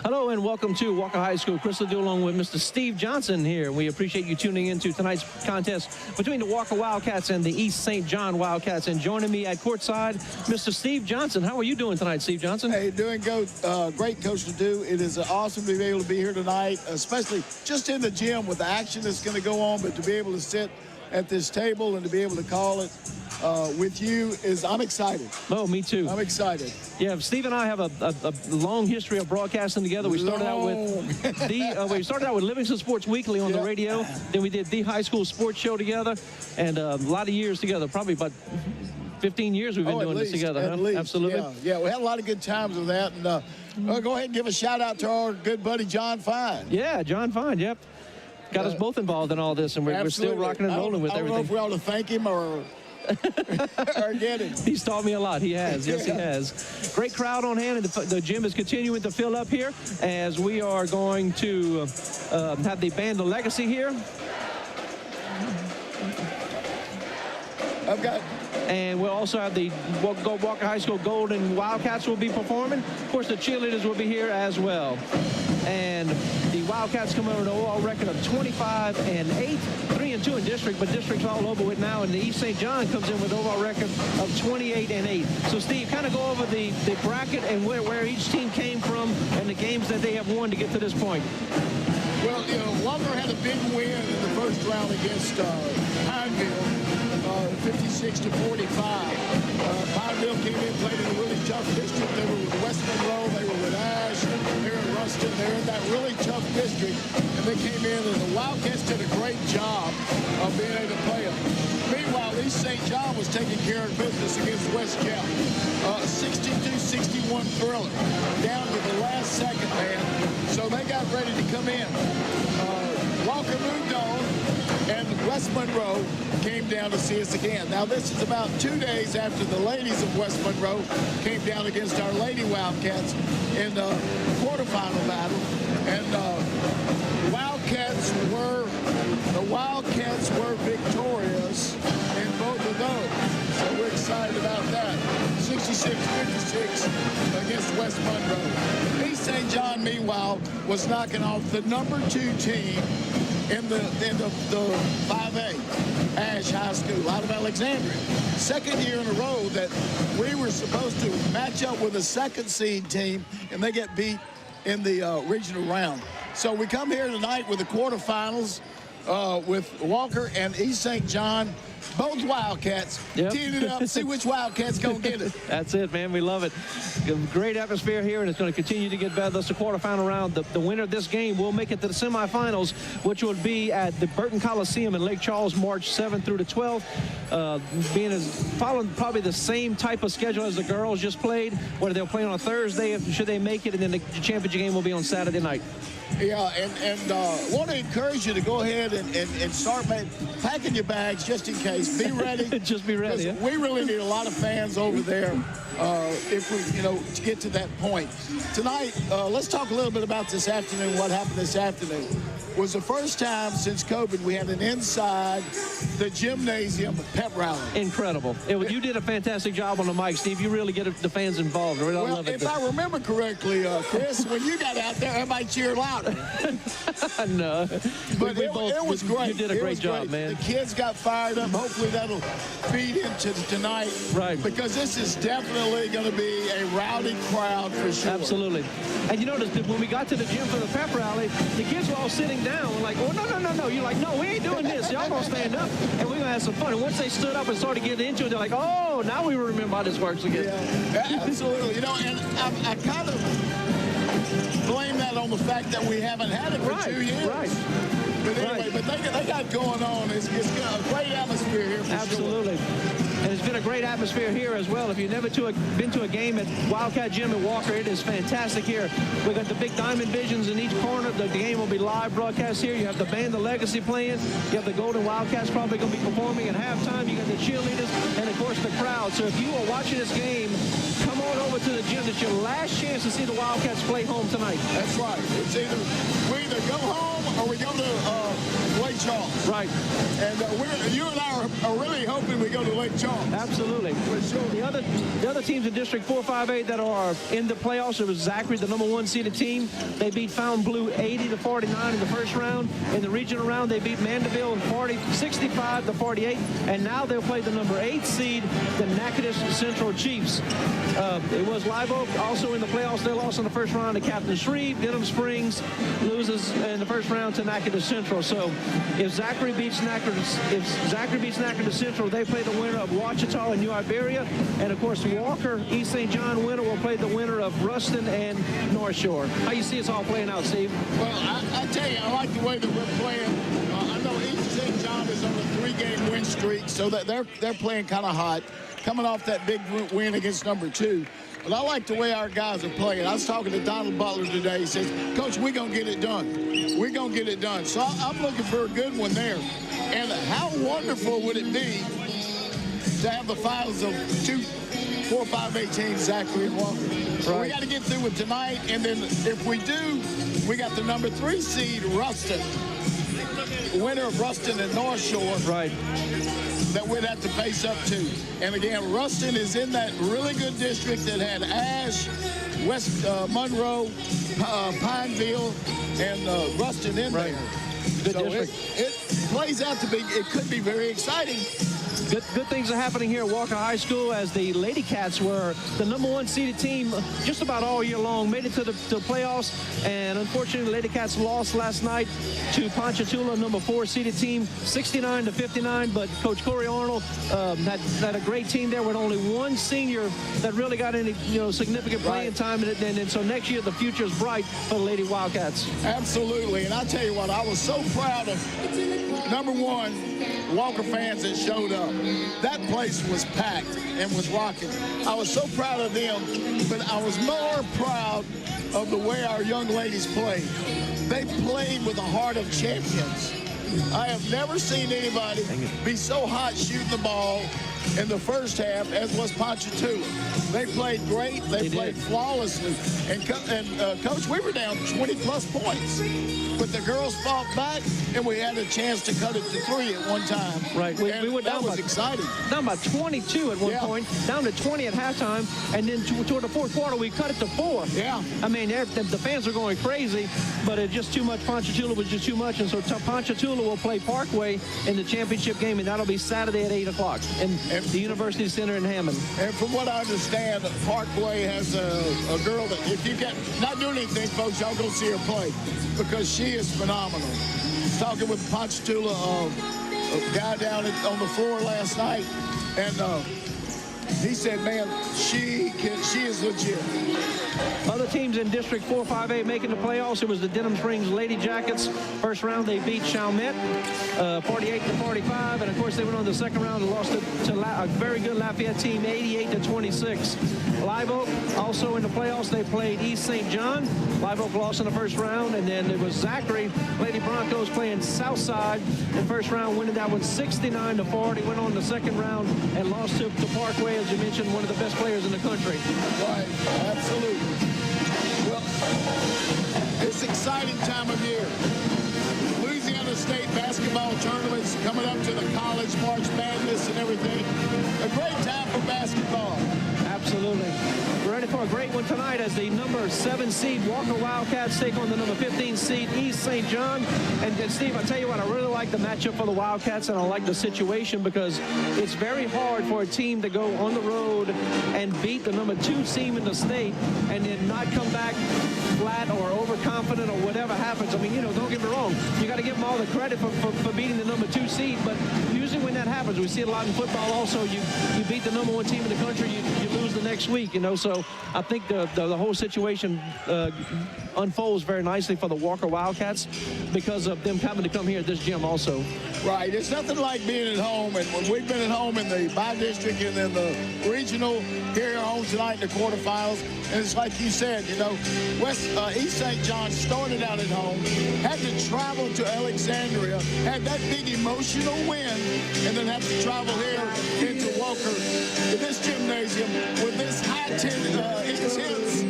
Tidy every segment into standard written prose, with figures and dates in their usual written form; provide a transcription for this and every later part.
Hello and welcome to Walker High School. Chris Ledoux along with Mr. Steve Johnson here. We appreciate you tuning in to tonight's contest between the Walker Wildcats and the East St. John Wildcats. And joining me at courtside, Mr. Steve Johnson. How are you doing tonight, Steve Johnson? Hey, doing good. Great, Coach Ledoux. It is awesome to be able to be here tonight, especially just in the gym with the action that's going to go on, but to be able to sit at this table and to be able to call it with you I'm excited. Oh, me too. I'm excited. Yeah, Steve and I have a long history of broadcasting together. We started out with Livingston Sports Weekly on the radio. Then we did the High School Sports Show together, and a lot of years together. Probably about 15 years we've been doing this together. At least. Absolutely. Yeah, we had a lot of good times with that. And I'll go ahead and give a shout out to our good buddy John Fine. Yeah, John Fine. Yep. Got us both involved in all this, and we're still rocking and rolling with everything. I don't know if we ought to thank him or get him. He's taught me a lot. He has. Yes, he has. Great crowd on hand, and the gym is continuing to fill up here as we are going to have the Band of Legacy here. And we'll also have the Walker High School Golden Wildcats will be performing. Of course, the cheerleaders will be here as well. And the Wildcats come over to an overall record of 25-8, 3-2 in district, but district's all over with now. And the East St. John comes in with an overall record of 28-8. So, Steve, kind of go over the bracket and where each team came from and the games that they have won to get to this point. Well, you know, Walker had a big win in the first round against Pineville. 56-45. Pineville came in, played in a really tough district. They were with West Monroe, they were with Ash, they were in Ruston. They were in that really tough district, and they came in, and the Wildcats did a great job of being able to play them. Meanwhile, East St. John was taking care of business against West Cal. 62-61 thriller, down to the last second, man. So they got ready to come in. Walker moved on, and West Monroe came down to see us again. Now, this is about 2 days after the ladies of West Monroe came down against our Lady Wildcats in the quarterfinal battle. And the Wildcats were victorious in both of those. So we're excited about that. 66-56 against West Monroe. East St. John, meanwhile, was knocking off the #2 team in the 5A, Ash High School out of Alexandria. Second year in a row that we were supposed to match up with a second seed team, and they get beat in the regional round. So we come here tonight with the quarterfinals with Walker and East St. John. Both Wildcats teeing it up, see which Wildcat's going to get it. That's it, man. We love it. Great atmosphere here, and it's going to continue to get better. That's the quarterfinal round. The winner of this game will make it to the semifinals, which will be at the Burton Coliseum in Lake Charles, March 7th through the 12th. Following probably the same type of schedule as the girls just played, where they'll play on a Thursday, should they make it, and then the championship game will be on Saturday night. Yeah, and want to encourage you to go ahead and start packing your bags just in case. Be ready. Just be ready. We really need a lot of fans over there if we, to get to that point. Tonight, let's talk a little bit about this afternoon, what happened this afternoon. It was the first time since COVID we had an inside the gymnasium pep rally. Incredible. You did a fantastic job on the mic, Steve. You really get the fans involved. I love it. If I remember correctly, Chris, when you got out there, everybody cheered louder. No. But it was great. You did a great job, man. The kids got fired up. Hopefully that'll feed into tonight. Right. Because this is definitely going to be a rowdy crowd for sure. Absolutely. And you notice that when we got to the gym for the pep rally, the kids were all sitting down. We're like, oh, no. You're like, no, we ain't doing this. Y'all going to stand up, and we're going to have some fun. And once they stood up and started getting into it, they're like, oh, now we remember how this works again. Yeah, absolutely. And I kind of blame that on the fact that we haven't had it for 2 years. Right. But anyway, but they got going on. It's a great atmosphere here for Absolutely. Sure. And it's been a great atmosphere here as well. If you've never been to a game at Wildcat Gym at Walker, it is fantastic here. We've got the big diamond visions in each corner. The game will be live broadcast here. You have the Band of Legacy playing. You have the Golden Wildcats probably going to be performing at halftime. You got the cheerleaders and, of course, the crowd. So if you are watching this game, come on over to the gym. It's your last chance to see the Wildcats play home tonight. That's right. It's we either go home or we go to Lake Charles. Right. And you and I are really hoping we go to Lake Charles. Absolutely. For sure. The other teams in District 4-5A that are in the playoffs, it was Zachary, the number 1 seeded team. They beat Fountain Blue 80-49 in the first round. In the regional round, they beat Mandeville 65-48. And now they'll play the number 8 seed, the Natchitoches Central Chiefs. It was Live Oak also in the playoffs. They lost in the first round to Captain Shreve. Denham Springs loses in the first round to Natchitoches Central. So if Zachary beats Natchitoches Central, they play the winner of Ouachita and New Iberia. And of course, Walker, East St. John winner will play the winner of Ruston and North Shore. How you see us all playing out, Steve? Well, I tell you, I like the way that we're playing. I know East St. John is on a 3-game win streak, so that they're playing kind of hot, coming off that big win against number 2. But I like the way our guys are playing. I was talking to Donald Butler today. He says, Coach, we're going to get it done. We're going to get it done. So I'm looking for a good one there. And how wonderful would it be to have the finals of 2 4-5-8 teams, Zachary and Walker. Right. We got to get through with tonight, and then if we do, we got the number 3 seed, Ruston. The winner of Ruston and North Shore. Right. That we'd have to face up to. And again, Ruston is in that really good district that had Ash, West Monroe, Pineville, and Ruston in there. Good so district. It plays out to be, it could be very exciting. Good things are happening here at Walker High School as the Lady Cats were the number 1 seeded team just about all year long, made it to the playoffs, and unfortunately the Lady Cats lost last night to Ponchatoula, number 4 seeded team, 69-59, but Coach Corey Arnold had a great team there with only 1 senior that really got any significant playing time, and so next year the future is bright for the Lady Wildcats. Absolutely, and I tell you what, I was so proud of, number 1, Walker fans that showed up. That place was packed and was rocking. I was so proud of them, but I was more proud of the way our young ladies played. They played with a heart of champions. I have never seen anybody be so hot shooting the ball in the first half as was Ponchatoula. They played great. They played flawlessly. And Coach, we were down 20-plus points. But the girls fought back, and we had a chance to cut it to 3 at one time. Right. We were down was exciting. Down by 22 at one point, down to 20 at halftime, and then toward the fourth quarter, we cut it to 4. Yeah. I mean, the fans are going crazy, but it's just too much. Ponchatoula was just too much, and so Ponchatoula will play Parkway in the championship game, and that'll be Saturday at 8 o'clock in the University Center in Hammond. And from what I understand, Parkway has a girl that, if you get not doing anything, folks, y'all go see her play because she is phenomenal. Talking with Ponchatoula, a guy down on the floor last night, and he said, man, she is legit. Other teams in District 4-5A making the playoffs, it was the Denham Springs Lady Jackets. First round, they beat Chalmette 48-45, and of course, they went on the second round and lost to a very good Lafayette team, 88-26. Live Oak, also in the playoffs, they played East St. John. Live Oak lost in the first round, and then it was Zachary, Lady Broncos, playing Southside in first round, winning that one 69-40. Went on the second round and lost to Parkway, as you mentioned, one of the best players in the country. Right, absolutely. Well, it's an exciting time of year. Louisiana State basketball tournaments coming up to the college March Madness and everything. A great time for basketball. Absolutely. We're ready for a great one tonight as the number 7 seed Walker Wildcats take on the number 15 seed East St. John. And Steve, I tell you what, I really like the matchup for the Wildcats, and I like the situation because it's very hard for a team to go on the road and beat the number 2 team in the state and then not come back flat or overconfident or whatever happens. I mean, don't get me wrong. You got to give them all the credit for beating the number 2 seed, but usually when that happens, we see it a lot in football also, you beat the number 1 team in the country, you lose the next week, so I think the whole situation unfolds very nicely for the Walker Wildcats because of them having to come here at this gym also. Right. It's nothing like being at home, and when we've been at home in the bi-district and then the regional, here at home tonight in the quarterfinals, and it's like you said, East St. John started out at home, had to travel to Alexandria, had that big emotional win, and then have to travel here into Walker, to this gymnasium, with this intense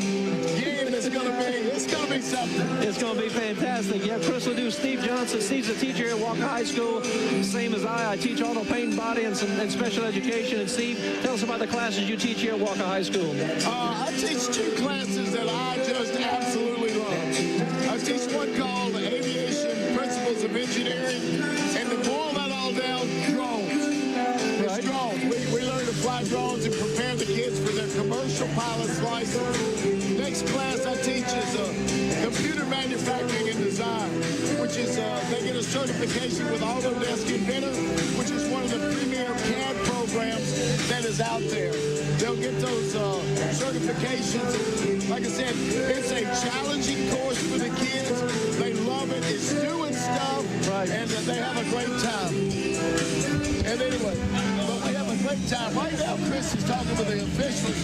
game that's going to be. It's going going to be something. It's going to be fantastic. Yeah, Chris Ledoux, Steve Johnson. Steve's a teacher here at Walker High School, same as I teach auto paint and body and special education. And Steve, tell us about the classes you teach here at Walker High School. I teach two classes that I just absolutely love. I teach one called Aviation Principles of Engineering, and to boil that all down, drones. It's drones. We learn to fly drones and prepare the kids for their commercial pilot's license. Next class I teach is computer manufacturing and design, which is they get a certification with Autodesk Inventor, which is one of the premier CAD programs that is out there. They'll get those certifications. Like I said, it's a challenging course for the kids. They love it. It's doing stuff, and they have a great time. And anyway, but we have a great time. Right now, Chris is talking with the officials.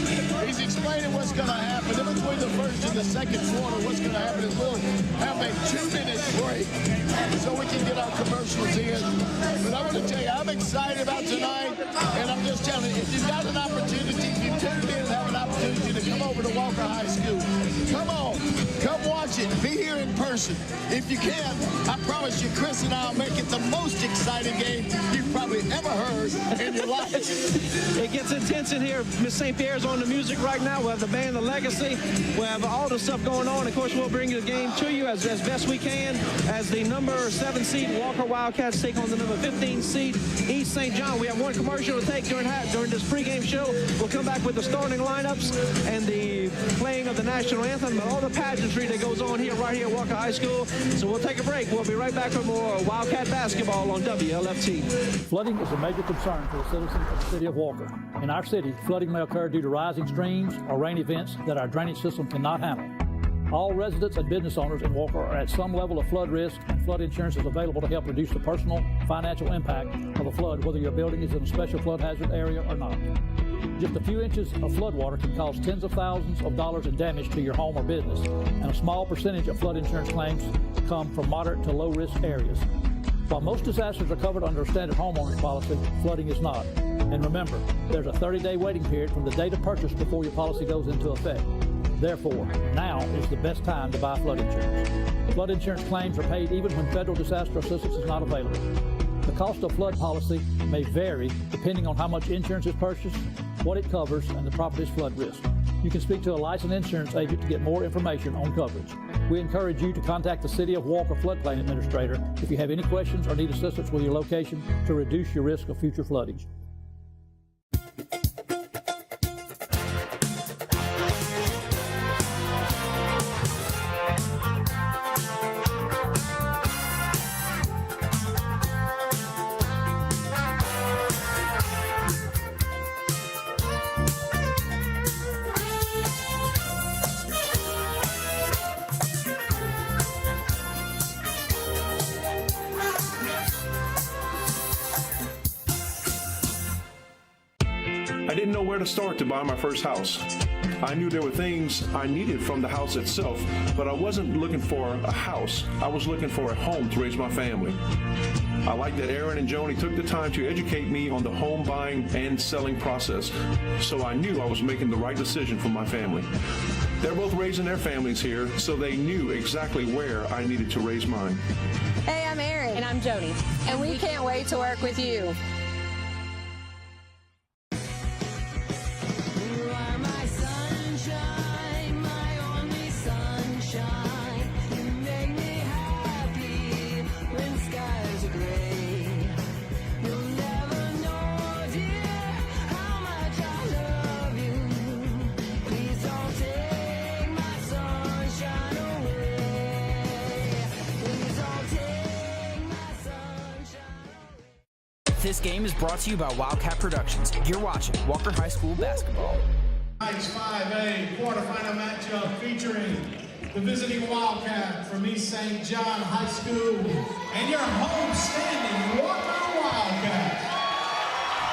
He's explaining what's going to happen. In between the first and the second quarter, what's going to happen is we'll have a 2-minute break so we can get our commercials in. But I want to tell you, I'm excited about tonight, and I'm just telling you, if you've got an opportunity, if you tuned in and have an opportunity to come over to Walker High School, come on, come watch it, be here in person. If you can, I promise you, Chris and I will make it the most exciting game you've probably ever heard in your life. It gets intense in here. Miss St. Pierre's on the music right now. We'll have the band, The Legacy. We'll have all the stuff going on. Of course, we'll bring the game to you as best we can as the number 7 seed Walker Wildcats take on the number 15 seed East St. John. We have one commercial to take during this pregame show. We'll come back with the starting lineups and the playing of the national anthem and all the pageantry that goes on here right here at Walker High School. So we'll take a break. We'll be right back for more Wildcat basketball on WLFT. Flooding is a major concern for the citizens of the city of Walker. In our city, flooding may occur due to rising streams or rain events that our drainage system cannot handle. All residents and business owners in Walker are at some level of flood risk, and flood insurance is available to help reduce the personal financial impact of a flood, whether your building is in a special flood hazard area or not. Just a few inches of flood water can cause tens of thousands of dollars in damage to your home or business, and a small percentage of flood insurance claims come from moderate to low-risk areas. While most disasters are covered under a standard homeowner's policy, flooding is not. And remember, there's a 30-day waiting period from the date of purchase before your policy goes into effect. Therefore, now is the best time to buy flood insurance. Flood insurance claims are paid even when federal disaster assistance is not available. The cost of flood policy may vary depending on how much insurance is purchased, what it covers, and the property's flood risk. You can speak to a licensed insurance agent to get more information on coverage. We encourage you to contact the City of Walker Floodplain Administrator if you have any questions or need assistance with your location to reduce your risk of future flooding. I didn't know where to start to buy my first house. I knew there were things I needed from the house itself, but I wasn't looking for a house. I was looking for a home to raise my family. I like that Aaron and Joni took the time to educate me on the home buying and selling process, so I knew I was making the right decision for my family. They're both raising their families here, so they knew exactly where I needed to raise mine. Hey, I'm Aaron. And I'm Joni. And we can't wait to work with you. This game is brought to you by Wildcat Productions. You're watching Walker High School basketball. Tonight's 5A quarterfinal matchup featuring the visiting Wildcat from East St. John High School and your home-standing Walker Wildcats.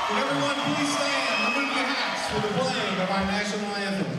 Would everyone please stand and move your hats for the playing of our national anthem.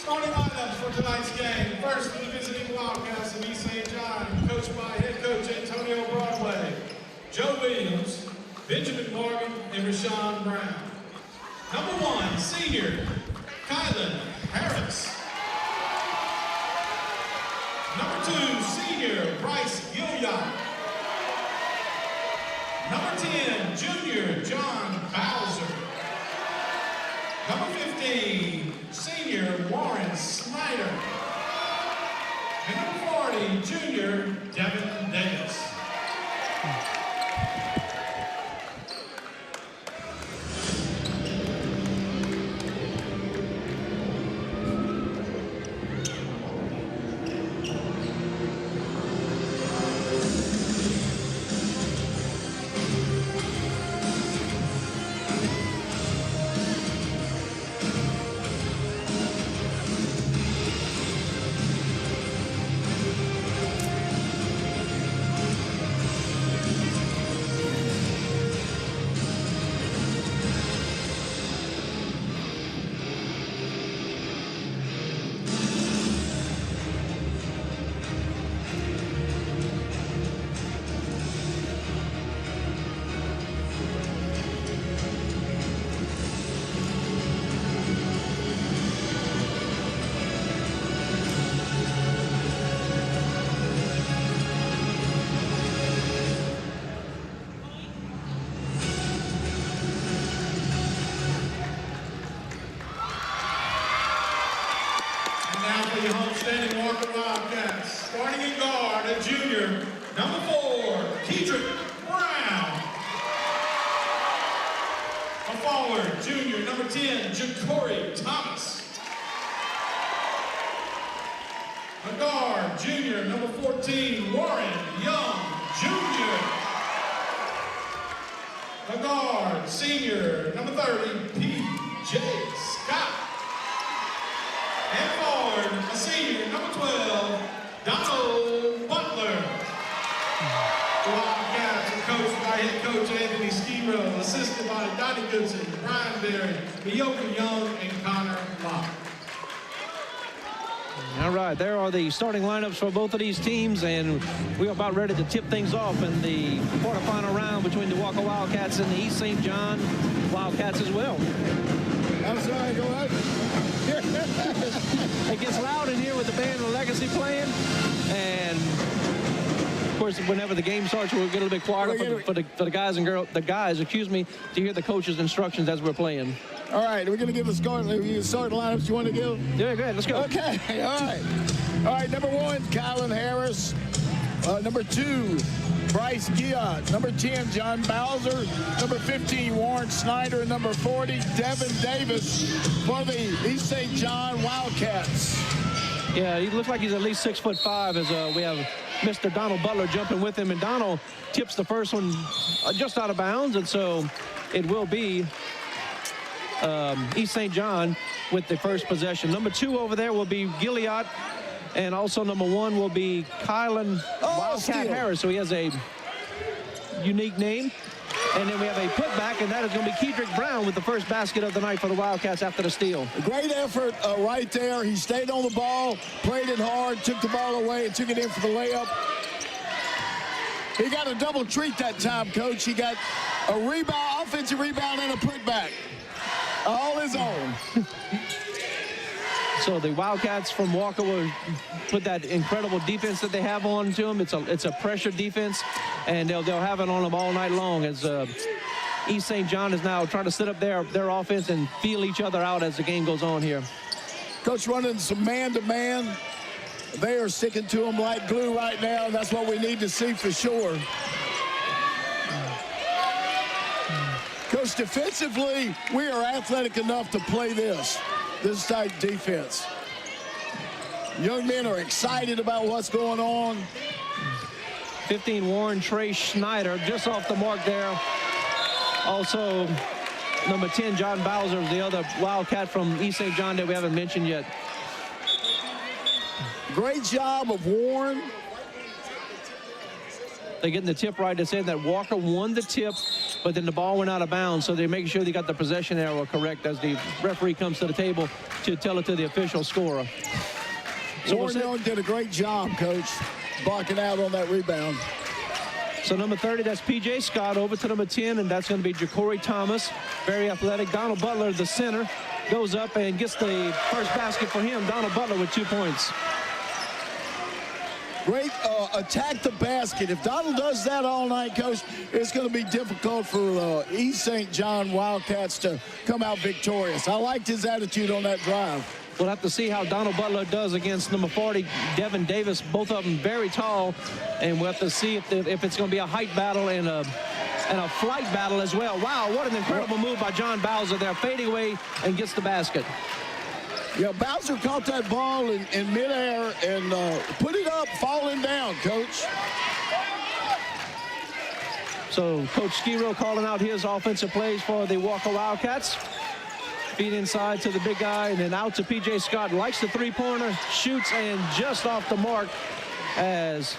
Starting lineups for tonight's game. First, for the visiting Wildcats of East St. John, coached by head coach Antonio Broadway, Joe Williams, Benjamin Morgan, and Rashawn Brown. Number 1, senior, Kylan Harris. Number 2, senior, Bryce Gilliard. Number 10, junior, John Bowser. Number 15, senior, Warren Snyder. And number 40, junior, Devin Davis. Homestanding Walker Wildcats. Starting in guard, a junior, number 4, Kedrick Brown. A forward, junior, number 10, Ja'Cory Thomas. A guard, junior, number 14, Warren Young, Jr. A guard, senior, number 30, P.J. Scott. And forward, a senior, number 12, Donald Butler. The Wildcats are coached by head coach Anthony Skiro, assisted by Donnie Goodson, Brian Berry, Miyoko Young, and Connor Locke. All right, there are the starting lineups for both of these teams, and we are about ready to tip things off in the quarterfinal round between the Walker Wildcats and the East St. John Wildcats as well. I'm sorry, go ahead. It gets loud in here with the band of Legacy playing, and of course, whenever the game starts, we'll get a little bit quieter for the guys and girls, to hear the coach's instructions as we're playing. All right, we're going to give the starting lineups you want to give? Yeah, go ahead, let's go. Okay, all right. All right, number 1, Kylan Harris. Number 2, Bryce Gilliard. Number 10, John Bowser. Number 15, Warren Snyder. And number 40, Devin Davis for the East St. John Wildcats. Yeah, he looks like he's at least 6'5" as we have Mr. Donald Butler jumping with him. And Donald tips the first one just out of bounds. And so it will be East St. John with the first possession. Number 2 over there will be Gilliard. And also number 1 will be Kylan Wildcat Harris. So he has a unique name. And then we have a putback, and that is going to be Kedrick Brown with the first basket of the night for the Wildcats after the steal. Great effort right there. He stayed on the ball, played it hard, took the ball away, and took it in for the layup. He got a double treat that time, Coach. He got a rebound, offensive rebound, and a putback. All his own. So the Wildcats from Walker will put that incredible defense that they have on to them. It's a pressure defense, and they'll have it on them all night long as East St. John is now trying to set up their offense and feel each other out as the game goes on here. Coach running some man-to-man. They are sticking to them like glue right now, and that's what we need to see for sure. Coach, defensively, we are athletic enough to play this type defense. Young men are excited about what's going on. 15, Warren Trey Schneider, just off the mark there. Also, number 10, John Bowser, the other Wildcat from East St. John that we haven't mentioned yet. Great job of Warren. They're getting the tip right. They're saying that Walker won the tip but then the ball went out of bounds, so they're making sure they got the possession arrow correct as the referee comes to the table to tell it to the official scorer. So Warren Young did a great job, Coach, blocking out on that rebound. So number 30, that's P.J. Scott, over to number 10, and that's going to be Ja'Cory Thomas, very athletic. Donald Butler, the center, goes up and gets the first basket for him. Donald Butler with 2 points. Great attack the basket. If Donald does that all night, Coach, it's going to be difficult for East St. John Wildcats to come out victorious. I liked his attitude on that drive. We'll have to see how Donald Butler does against number 40, Devin Davis. Both of them very tall, and we'll have to see if it's going to be a height battle and a flight battle as well. Wow, what an incredible move by John Bowser there, fading away and gets the basket. Yeah, Bowser caught that ball in midair and put it up, falling down, Coach. So Coach Skiro calling out his offensive plays for the Walker Wildcats. Feed inside to the big guy, and then out to P.J. Scott. Likes the three-pointer, shoots, and just off the mark as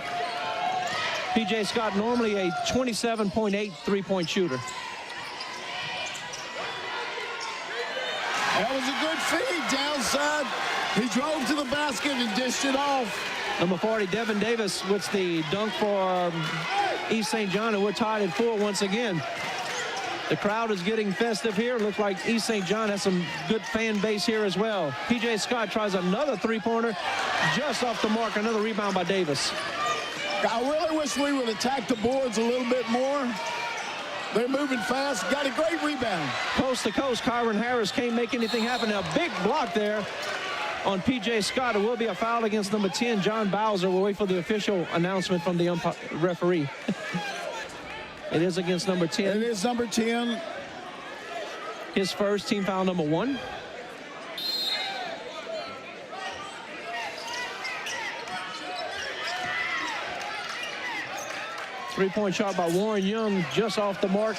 P.J. Scott, normally a 27.8 three-point shooter. That was a good feed downside. He drove to the basket and dished it off. Number 40, Devin Davis with the dunk for East St. John, and we're tied at 4 once again. The crowd is getting festive here. Looks like East St. John has some good fan base here as well. P.J. Scott tries another three-pointer, just off the mark. Another rebound by Davis. I really wish we would attack the boards a little bit more. They're moving fast. Got a great rebound. Coast to coast, Kyron Harris can't make anything happen. A big block there on P.J. Scott. It will be a foul against number 10, John Bowser. We'll wait for the official announcement from the referee. It is against number 10. It is number 10. His first, team foul number 1. Three-point shot by Warren Young, just off the mark,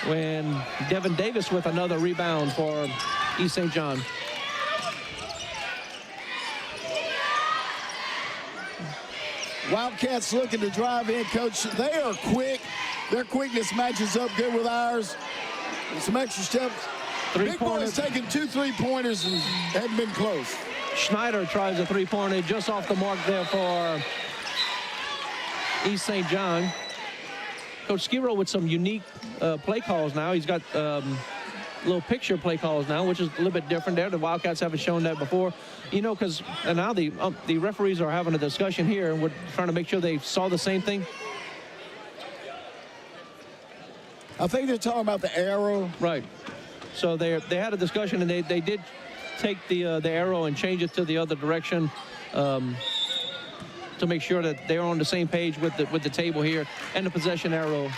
when Devin Davis with another rebound for East St. John. Wildcats looking to drive in, Coach. They are quick. Their quickness matches up good with ours. Some extra steps. Big boy's taken 2 3-pointers and hadn't been close. Schneider tries a three-pointer just off the mark there for East St. John. Coach Skiro with some unique play calls now. He's got little picture play calls now, which is a little bit different there. The Wildcats haven't shown that before. You know, because now the referees are having a discussion here, and we're trying to make sure they saw the same thing. I think they're talking about the arrow. Right. So they had a discussion, and they did take the arrow and change it to the other direction to make sure that they're on the same page with the table here and the possession arrow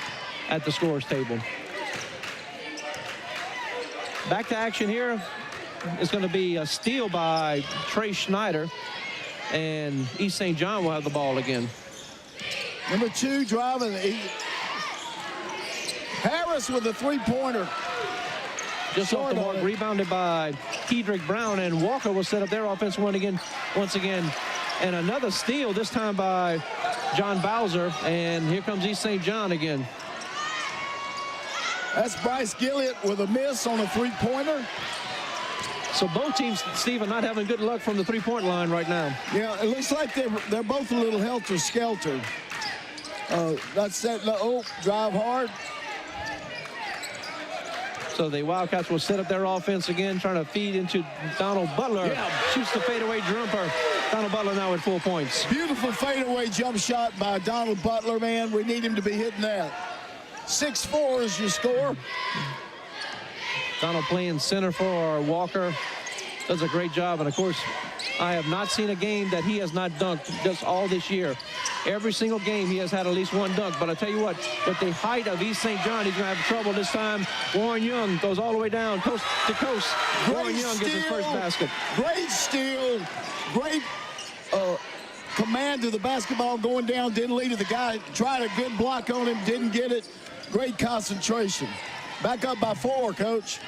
at the scorer's table. Back to action here. It's going to be a steal by Trey Schneider, and East St. John will have the ball again. Number 2 driving. Harris with a three-pointer. Just off the mark, rebounded by Kedrick Brown, and Walker will set up their offense once again. And another steal, this time by John Bowser, and here comes East St. John again. That's Bryce Gillett with a miss on a three-pointer. So both teams, Steve, are not having good luck from the three-point line right now. Yeah, it looks like they're both a little helter-skelter. That's that. Oh, drive hard. So the Wildcats will set up their offense again, trying to feed into Donald Butler. Yeah. Shoots the fadeaway jumper. Donald Butler now at 4 points. Beautiful fadeaway jump shot by Donald Butler, man. We need him to be hitting that. 6-4 is your score. Donald playing center for Walker. Does a great job. And, of course, I have not seen a game that he has not dunked just all this year. Every single game he has had at least one dunk. But I tell you what, with the height of East St. John, he's going to have trouble this time. Warren Young goes all the way down, coast to coast. Warren Young gets his first basket. Great steal. Great command of the basketball going down. Didn't lead it. The guy tried a good block on him. Didn't get it. Great concentration. Back up by 4, Coach.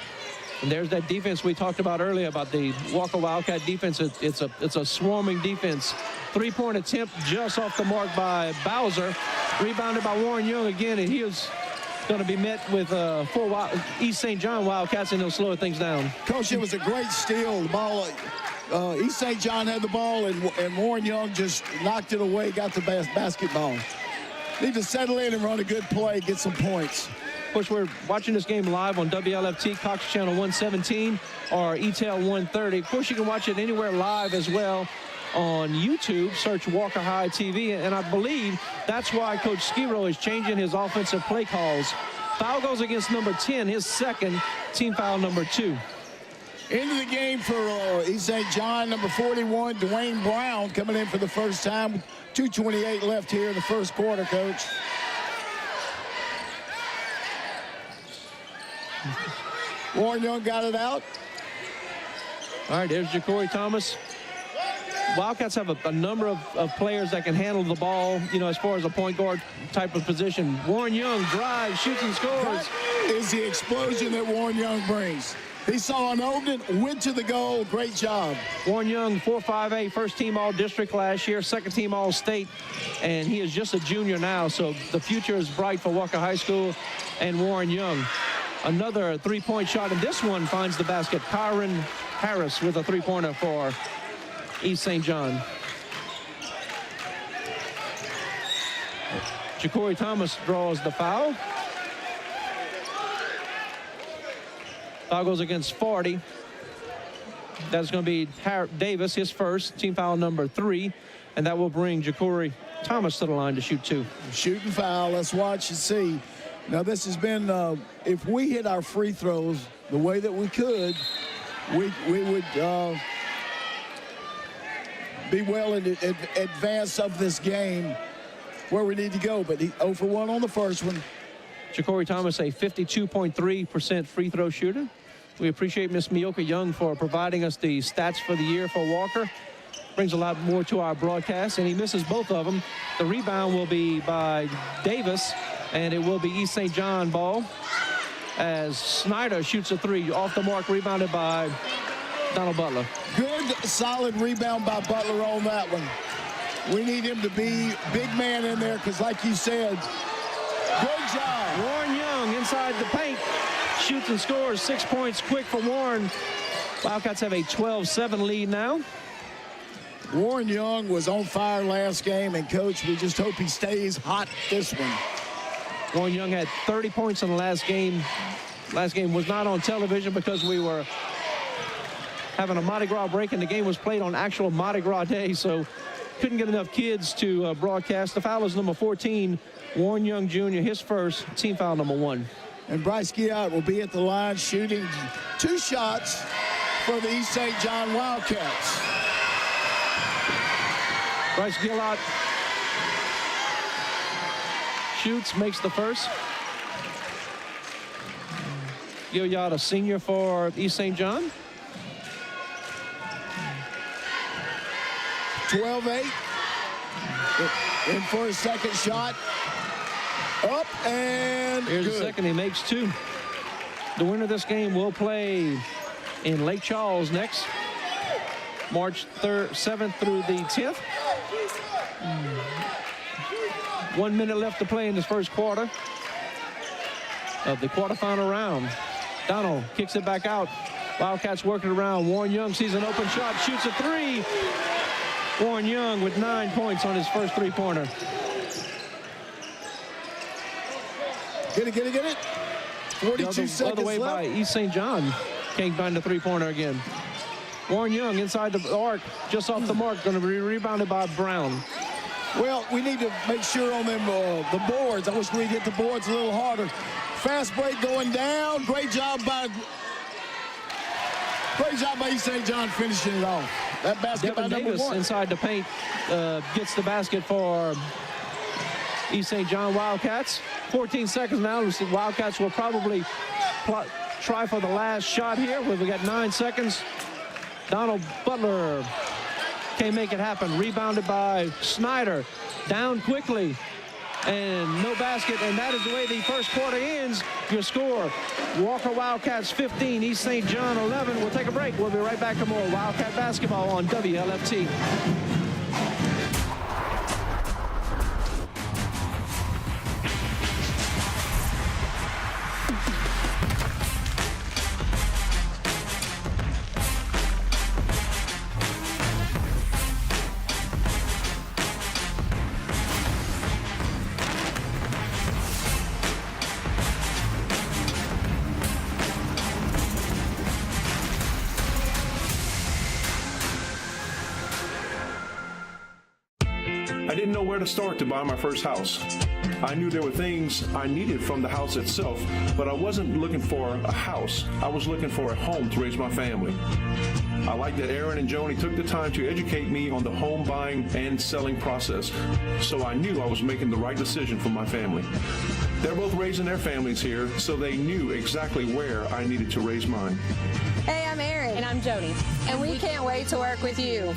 And there's that defense we talked about earlier about the Walker Wildcat defense. It's a swarming defense. Three-point attempt just off the mark by Bowser. Rebounded by Warren Young again, and he was going to be met with four East St. John Wildcats, and they'll slow things down. Coach, it was a great steal. The ball, East St. John had the ball, and Warren Young just knocked it away, got the basketball. Need to settle in and run a good play, get some points. Of course, we're watching this game live on WLFT, Cox Channel 117 or ETEL 130. Of course, you can watch it anywhere live as well on YouTube. Search Walker High TV, and I believe that's why Coach Skiro is changing his offensive play calls. Foul goes against number 10, his second, team foul number 2. Into the game for East St. John, number 41, Dwayne Brown, coming in for the first time. 2:28 left here in the first quarter, Coach. Warren Young got it out. All right, there's Ja'Cory Thomas. Wildcats have a number of players that can handle the ball, you know, as far as a point guard type of position. Warren Young drives, shoots, and scores. That is the explosion that Warren Young brings. He saw an opening, went to the goal. Great job. Warren Young, 4'5", first-team All-District last year, second-team All-State, and he is just a junior now, so the future is bright for Walker High School and Warren Young. Another three-point shot, and this one finds the basket. Kyron Harris with a three-pointer for East St. John. Ja'Cory Thomas draws the foul. Foul goes against 40. That's going to be Davis, his first, team foul number 3, and that will bring Ja'Cory Thomas to the line to shoot 2. Shooting foul. Let's watch and see. Now, this has been, if we hit our free throws the way that we could, we would be well in advance of this game where we need to go. But he 0 for 1 on the first one. Ja'Cory Thomas, a 52.3% free throw shooter. We appreciate Miss Mioka Young for providing us the stats for the year for Walker. Brings a lot more to our broadcast, and he misses both of them. The rebound will be by Davis, and it will be East St. John ball as Snyder shoots a 3 off the mark, rebounded by Donald Butler. Good, solid rebound by Butler on that one. We need him to be big man in there because, like you said, good job. Warren Young inside the paint, shoots and scores. 6 points quick for Warren. Wildcats have a 12-7 lead now. Warren Young was on fire last game, and, Coach, we just hope he stays hot this one. Warren Young had 30 points in the last game. Last game was not on television because we were having a Mardi Gras break, and the game was played on actual Mardi Gras day, so couldn't get enough kids to broadcast. The foul is number 14, Warren Young Jr., his first, team foul number 1. And Bryce Giat will be at the line shooting 2 shots for the East St. John Wildcats. Bryce Giat shoots, makes the first. Giat, a senior for East St. John. 12-8. In for his second shot. Up and here's good. the second. He makes 2. The winner of this game will play in Lake Charles next, March 7th through the 10th. 1 minute left to play in this first quarter of the quarterfinal round. Donald kicks it back out. Wildcats working around. Warren Young sees an open shot, shoots a 3. Warren Young with 9 points on his first three-pointer. Get it. 42 seconds other way left. by East St. John. Can't find the three-pointer again. Warren Young inside the arc, just off the mark, going to be rebounded by Brown. Well, we need to make sure on them the boards. I wish we'd hit the boards a little harder. Fast break going down. Great job by East St. John finishing it off. That basket by Devin number Davis 1. inside the paint gets the basket for East St. John Wildcats. 14 seconds now. The Wildcats will probably try for the last shot here. We got 9 seconds. Donald Butler can't make it happen. Rebounded by Snyder. Down quickly. And no basket. And that is the way the first quarter ends. Your score, Walker Wildcats 15, East St. John 11. We'll take a break. We'll be right back to more Wildcat basketball on WLFT. didn't know where to start to buy my first house. I knew there were things I needed from the house itself, but I wasn't looking for a house. I was looking for a home to raise my family. I like that Aaron and Joni took the time to educate me on the home buying and selling process, so I knew I was making the right decision for my family. They're both raising their families here, so they knew exactly where I needed to raise mine. Hey, I'm Erin. And I'm Jody. And we can't wait to work with you.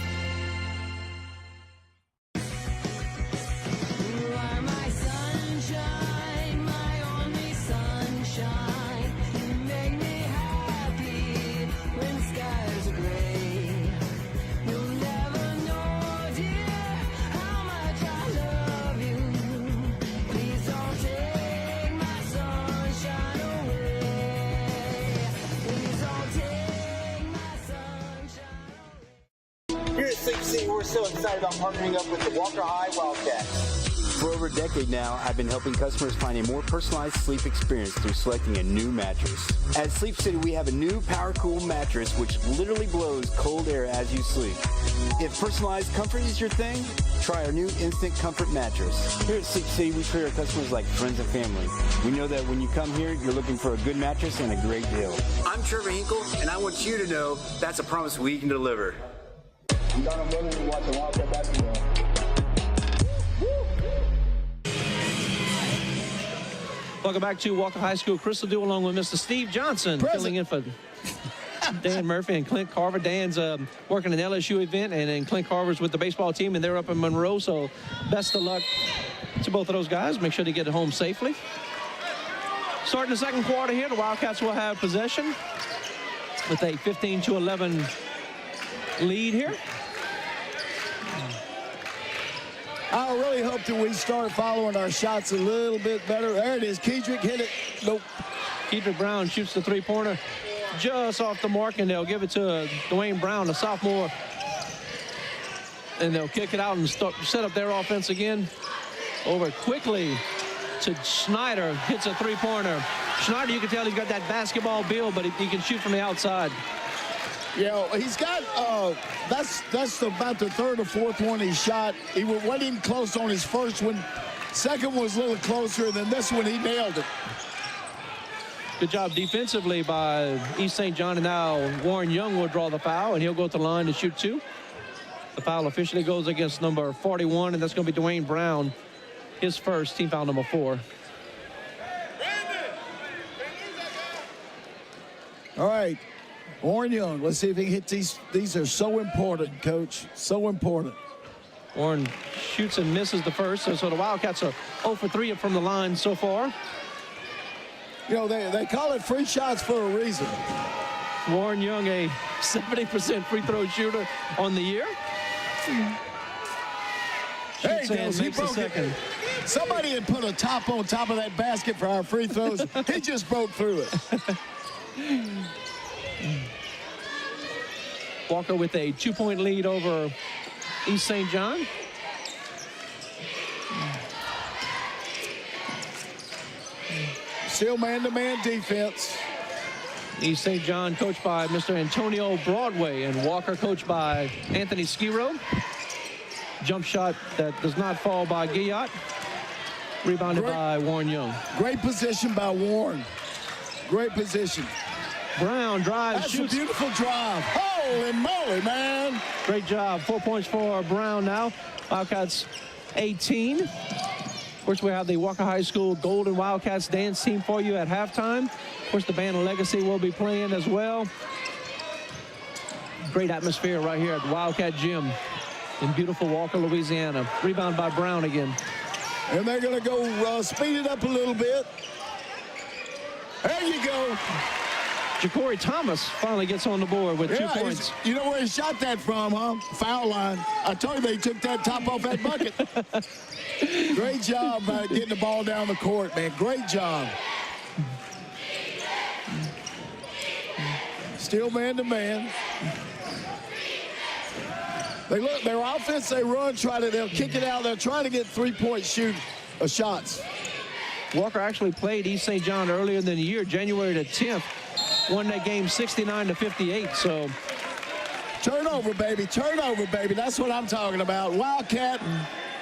Here at Sleep City, we're so excited about partnering up with the Walker High Wildcats. For over a decade now, I've been helping customers find a more personalized sleep experience through selecting a new mattress. At Sleep City, we have a new Power Cool mattress which literally blows cold air as you sleep. If personalized comfort is your thing, try our new Instant Comfort mattress. Here at Sleep City, we treat our customers like friends and family. We know that when you come here, you're looking for a good mattress and a great deal. I'm Trevor Hinkle, and I want you to know that's a promise we can deliver. I'm Donald Brothers and watching Wildcat basketball. Welcome back to Walker High School. Crystal Dew along with Mr. Steve Johnson filling in for Dan Murphy and Clint Carver. Dan's working an LSU event, and then Clint Carver's with the baseball team, and they're up in Monroe. So best of luck to both of those guys. Make sure they get it home safely. Starting the second quarter here, the Wildcats will have possession with a 15-11 lead here. I really hope that we start following our shots a little bit better. There it is. Kedrick hit it. Nope. Kedrick Brown shoots the three-pointer just off the mark, and they'll give it to Dwayne Brown, the sophomore. And they'll kick it out and set up their offense again. Over quickly to Schneider. Hits a three-pointer. Schneider, you can tell he's got that basketball build, but he can shoot from the outside. Yeah, he's got, that's about the third or fourth one he shot. He went in close on his first one. Second one was a little closer, than this one he nailed it. Good job defensively by East St. John, and now Warren Young will draw the foul, and he'll go to the line to shoot two. The foul officially goes against number 41, and that's going to be Dwayne Brown, his first, team foul number 4. All right. Warren Young, let's see if he can hit these. These are so important, Coach. So important. Warren shoots and misses the first, so the Wildcats are 0 for 3 from the line so far. You know, they call it free shots for a reason. Warren Young, a 70% free throw shooter on the year. Hey, goes. He broke it. Somebody had put a top on top of that basket for our free throws. He just broke through it. Walker with a 2-point lead over East St. John. Still man-to-man defense. East St. John coached by Mr. Antonio Broadway, and Walker coached by Anthony Skiro. Jump shot that does not fall by Guillot. Rebounded by Warren Young. Great position by Warren. Great position. Brown drives, That's shoots. a beautiful drive. Holy moly, man. Great job. 4 points for Brown now. Wildcats 18. Of course, we have the Walker High School Golden Wildcats dance team for you at halftime. Of course, the band of Legacy will be playing as well. Great atmosphere right here at the Wildcat Gym in beautiful Walker, Louisiana. Rebound by Brown again. And they're going to go speed it up a little bit. There you go. Ja'Cory Thomas finally gets on the board with 2 points. You know where he shot that from, huh? Foul line. I told you they took that top off that bucket. Great job getting the ball down the court, man. Great job. Still man-to-man. They look, their offense, they run, they'll kick it out. They're trying to get three-point shots. Walker actually played East St. John earlier in the year, January the 10th. Won that game 69-58, so. Turnover, baby. Turnover, baby. That's what I'm talking about. Wildcat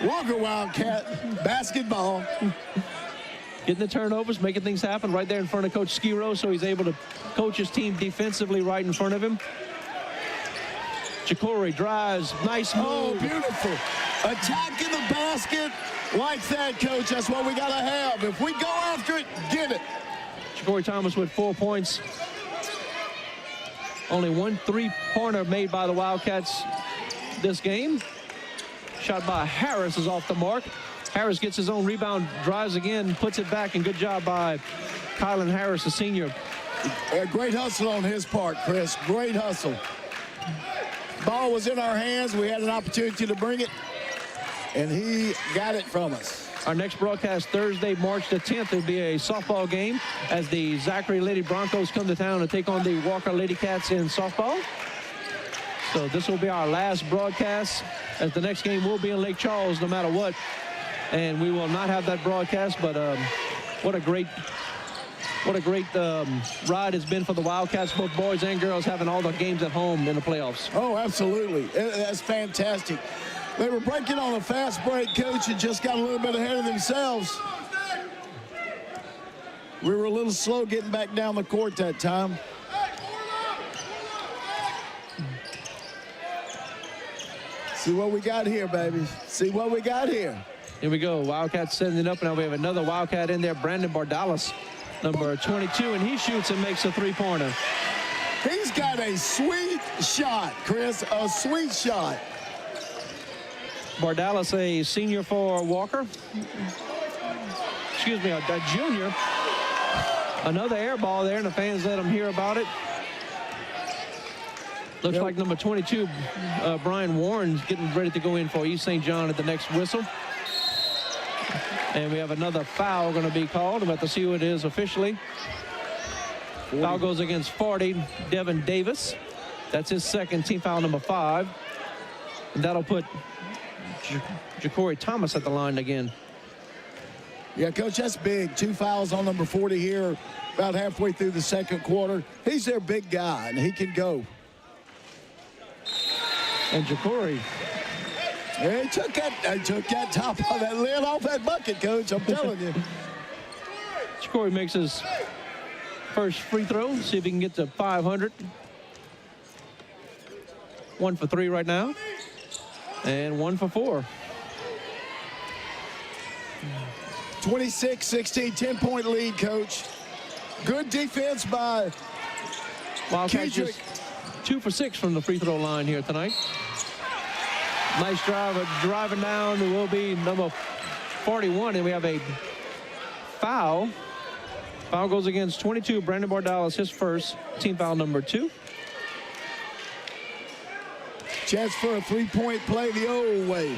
Walker Wildcat basketball. Getting the turnovers, making things happen right there in front of Coach Skiro, so he's able to coach his team defensively right in front of him. Jacory drives, nice move. Oh, beautiful. Attack in the basket like that, Coach. That's what we got to have. If we go after it, get it. Jacory Thomas with 4 points. Only one three-pointer made by the Wildcats this game. Shot by Harris is off the mark. Harris gets his own rebound, drives again, puts it back, and good job by Kylan Harris, the senior. A great hustle on his part, Chris. Great hustle. Ball was in our hands. We had an opportunity to bring it, and he got it from us. Our next broadcast Thursday, March the 10th, will be a softball game as the Zachary Lady Broncos come to town and take on the Walker Lady Cats in softball. So this will be our last broadcast, as the next game will be in Lake Charles no matter what. And we will not have that broadcast, but what a great ride it's been for the Wildcats, both boys and girls, having all the games at home in the playoffs. Oh, absolutely. That's fantastic. They were breaking on a fast break, Coach, and just got a little bit ahead of themselves. We were a little slow getting back down the court that time. See what we got here, baby. See what we got here. Here we go. Wildcats setting it up. Now we have another Wildcat in there, Brandon Bardalis, number 22, and he shoots and makes a three-pointer. He's got a sweet shot, Chris, a sweet shot. Bardalis, a senior for Walker. Excuse me, a junior. Another air ball there, and the fans let him hear about it. Looks like number 22, Brian Warren's getting ready to go in for East St. John at the next whistle. And we have another foul going to be called. We'll have to see who it is officially. 40. Foul goes against 40, Devin Davis. That's his second, team foul number 5. And that'll put Jacory Thomas at the line again. Yeah, Coach, that's big. 2 fouls on number 40 here about halfway through the second quarter. He's their big guy, and he can go. And Jacory. Yeah, he took that top of that lid off that bucket, Coach. I'm telling you. Jacory makes his first free throw. See if he can get to 500. 1 for 3 right now. And 1 for 4. 26-16, 10-point lead, Coach. Good defense by Wildcats just 2 for 6 from the free throw line here tonight. Nice driving down. It will be number 41, and we have a foul. Foul goes against 22, Brandon Bardalis, his first, team foul number 2. Chance for a three-point play the old way.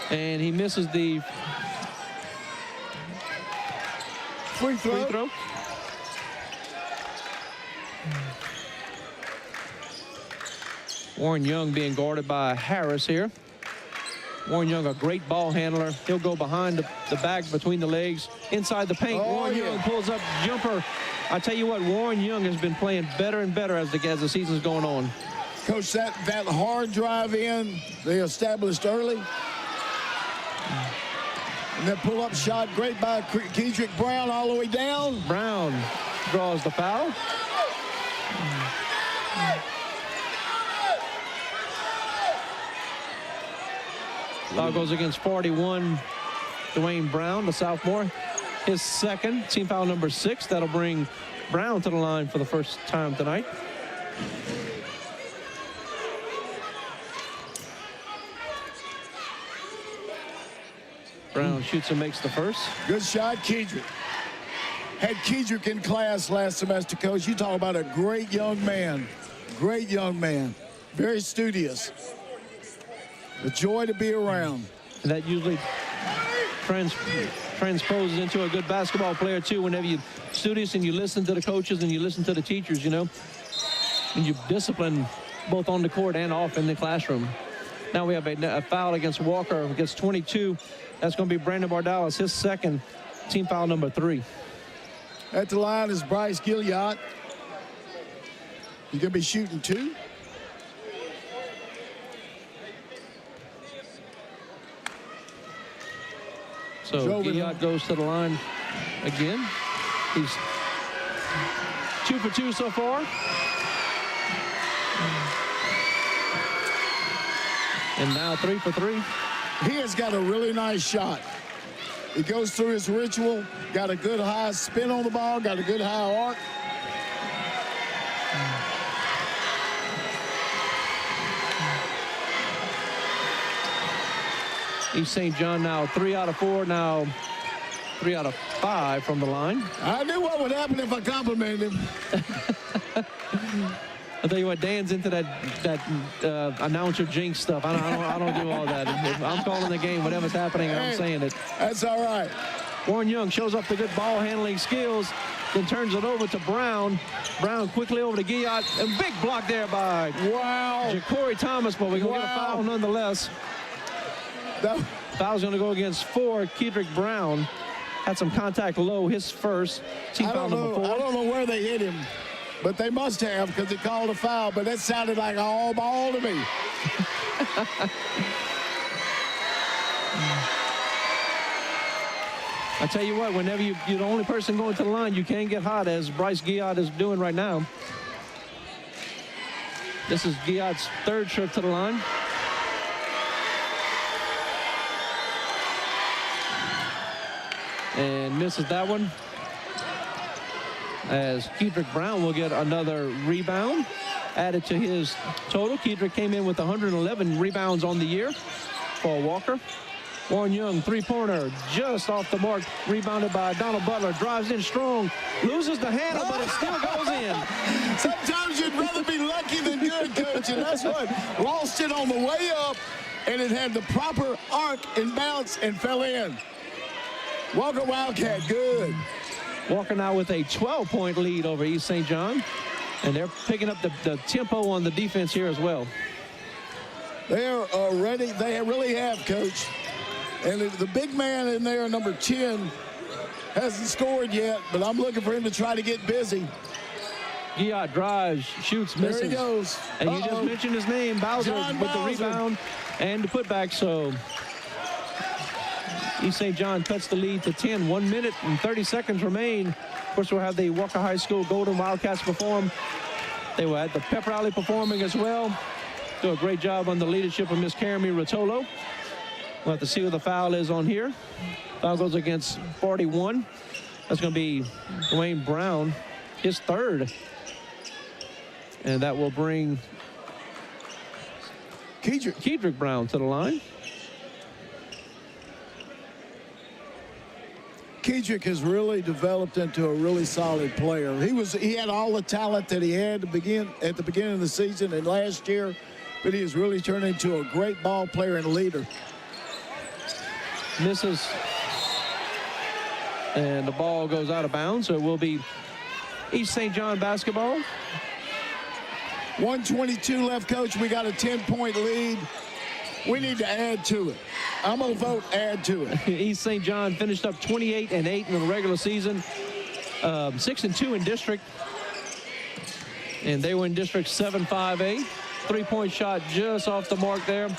And he misses the free throw. Warren Young being guarded by Harris here. Warren Young, a great ball handler. He'll go behind the back, between the legs, inside the paint. Warren Young pulls up jumper. I tell you what, Warren Young has been playing better and better as the season's going on. Coach, that hard drive in, they established early. And that pull-up shot, great by Kedrick Brown all the way down. Brown draws the foul. Foul goes against 41, Dwayne Brown, the sophomore. His second, team foul number 6. That'll bring Brown to the line for the first time tonight. Brown shoots and makes the first. Good shot, Kedrick. Had Kedrick in class last semester, Coach. You talk about a great young man. Great young man. Very studious. A joy to be around. And that usually transposes into a good basketball player, too, whenever you studious and you listen to the coaches and you listen to the teachers, you know. And you discipline both on the court and off in the classroom. Now we have a foul against Walker, against 22. That's going to be Brandon Bardalis, his second, team foul number 3. At the line is Bryce Gilliott. He's going to be shooting 2. So Guyot goes to the line again. He's 2 for 2 so far. And now 3 for 3. He has got a really nice shot. He goes through his ritual, got a good high spin on the ball, got a good high arc. East St. John now 3 out of 4, now 3 out of 5 from the line. I knew what would happen if I complimented him. I'll tell you what, Dan's into that announcer jinx stuff. I don't do all that. If I'm calling the game, whatever's happening, I'm saying it. That's all right. Warren Young shows up the good ball handling skills, then turns it over to Brown. Brown quickly over to Guyot. A big block there by Ja'Cory Thomas, but we're going to get a foul nonetheless. Foul's going to go against 4. Kedrick Brown had some contact low, his first. Team foul number 4. I don't know where they hit him, but they must have because they called a foul, but that sounded like an all ball to me. I tell you what, whenever you're the only person going to the line, you can't get hot, as Bryce Guyot is doing right now. This is Guyot's 3rd trip to the line. And misses that one, as Kedrick Brown will get another rebound added to his total. Kedrick came in with 111 rebounds on the year for Walker. Warren Young, 3-pointer, just off the mark, rebounded by Donald Butler, drives in strong, loses the handle, but it still goes in. Sometimes you'd rather be lucky than good, Coach, and that's what lost it on the way up, and it had the proper arc and bounce and fell in. Walker Wildcat, good. Walker now with a 12-point lead over East St. John, and they're picking up the tempo on the defense here as well. They're ready. They really have, Coach. And the big man in there, number 10, hasn't scored yet, but I'm looking for him to try to get busy. Guyot drives, shoots, misses. There he goes. And you just mentioned his name, Bowser, with the rebound and the putback. So East St. John cuts the lead to 10. 1 minute and 30 seconds remain. Of course, we'll have the Walker High School Golden Wildcats perform. They were at the pep rally performing as well. Do a great job on the leadership of Miss Carmi Rotolo. We'll have to see what the foul is on here. Foul goes against 41. That's going to be Dwayne Brown, his 3rd. And that will bring Kedrick Brown to the line. Kedrick has really developed into a really solid player. He had all the talent that he had at the beginning of the season and last year, but he has really turned into a great ball player and leader. Misses, and the ball goes out of bounds, so it will be East St. John basketball. 1:22 left, Coach. We got a 10-point lead. We need to add to it. I'm going to vote add to it. East St. John finished up 28-8 in the regular season, 6-2 in district, and they were in district 7-5A. 3-point shot just off the mark there.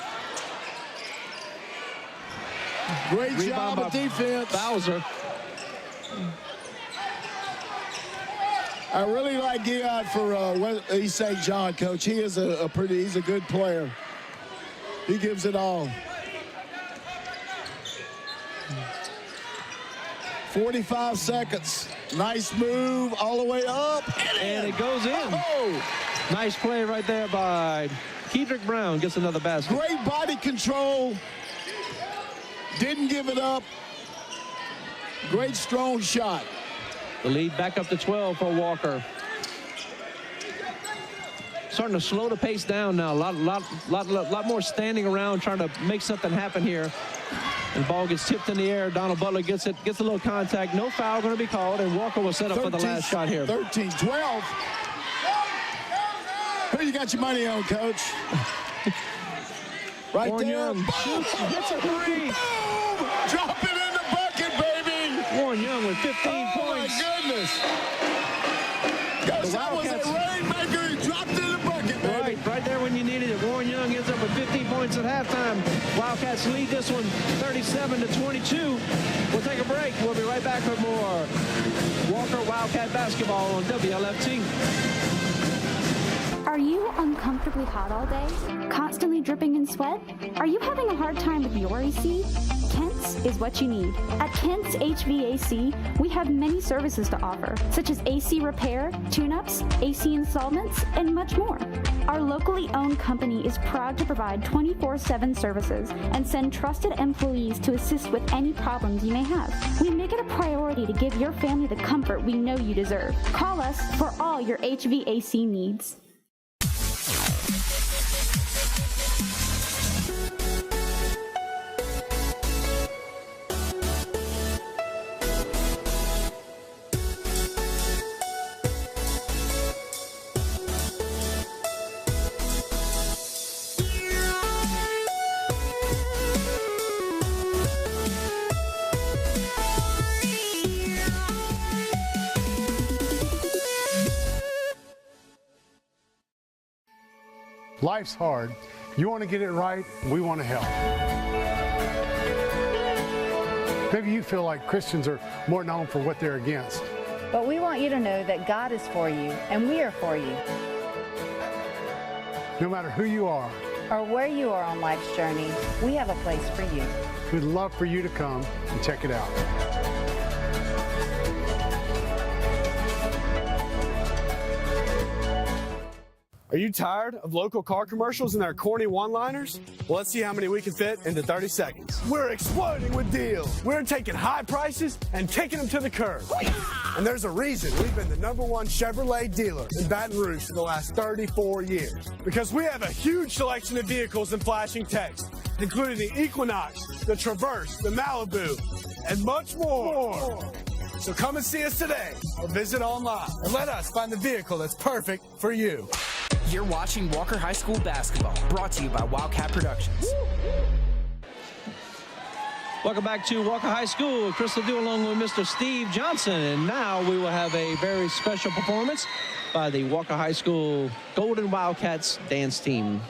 Great job of defense. Bowser. I really like Guyot for East St. John, Coach. He is he's a good player. He gives it all. 45 seconds. Nice move all the way up. And it goes in. Oh! Nice play right there by Kedrick Brown. Gets another basket. Great body control. Didn't give it up. Great strong shot. The lead back up to 12 for Walker. Starting to slow the pace down now. A lot more standing around, trying to make something happen here. And the ball gets tipped in the air. Donald Butler gets a little contact. No foul going to be called, and Walker will set up for the last shot here. 13-12. Who you got your money on, Coach? Right Warren there. Young shoots, hits a 3. Boom! Drop it in the bucket, baby. Warren Young with 15 points. Oh, my goodness. Coach, that was a rainmaker. He dropped it in the bucket, baby. Right there when you needed it. Warren Young ends up with 15 points minutes at halftime. Wildcats lead this one 37-22. We'll take a break. We'll be right back with more Walker Wildcat basketball on WLFT. Are you uncomfortably hot all day? Constantly dripping in sweat? Are you having a hard time with your AC? Kent's is what you need. At Kent's HVAC, we have many services to offer, such as AC repair, tune-ups, AC installments, and much more. Our locally owned company is proud to provide 24/7 services and send trusted employees to assist with any problems you may have. We make it a priority to give your family the comfort we know you deserve. Call us for all your HVAC needs. Life's hard. You want to get it right, we want to help. Maybe you feel like Christians are more known for what they're against. But we want you to know that God is for you, and we are for you. No matter who you are, or where you are on life's journey, we have a place for you. we'd love for you to come and check it out. Are you tired of local car commercials and their corny one-liners? Well, let's see how many we can fit into 30 seconds. We're exploding with deals. We're taking high prices and taking them to the curb. And there's a reason we've been the #1 Chevrolet dealer in Baton Rouge for the last 34 years. Because we have a huge selection of vehicles in flashing text, including the Equinox, the Traverse, the Malibu, and much more. So come and see us today or visit online and let us find the vehicle that's perfect for you. You're watching Walker High School basketball, brought to you by Wildcat Productions. Welcome back to Walker High School. Chris Ledoux along with Mr. Steve Johnson. And now we will have a very special performance by the Walker High School Golden Wildcats dance team.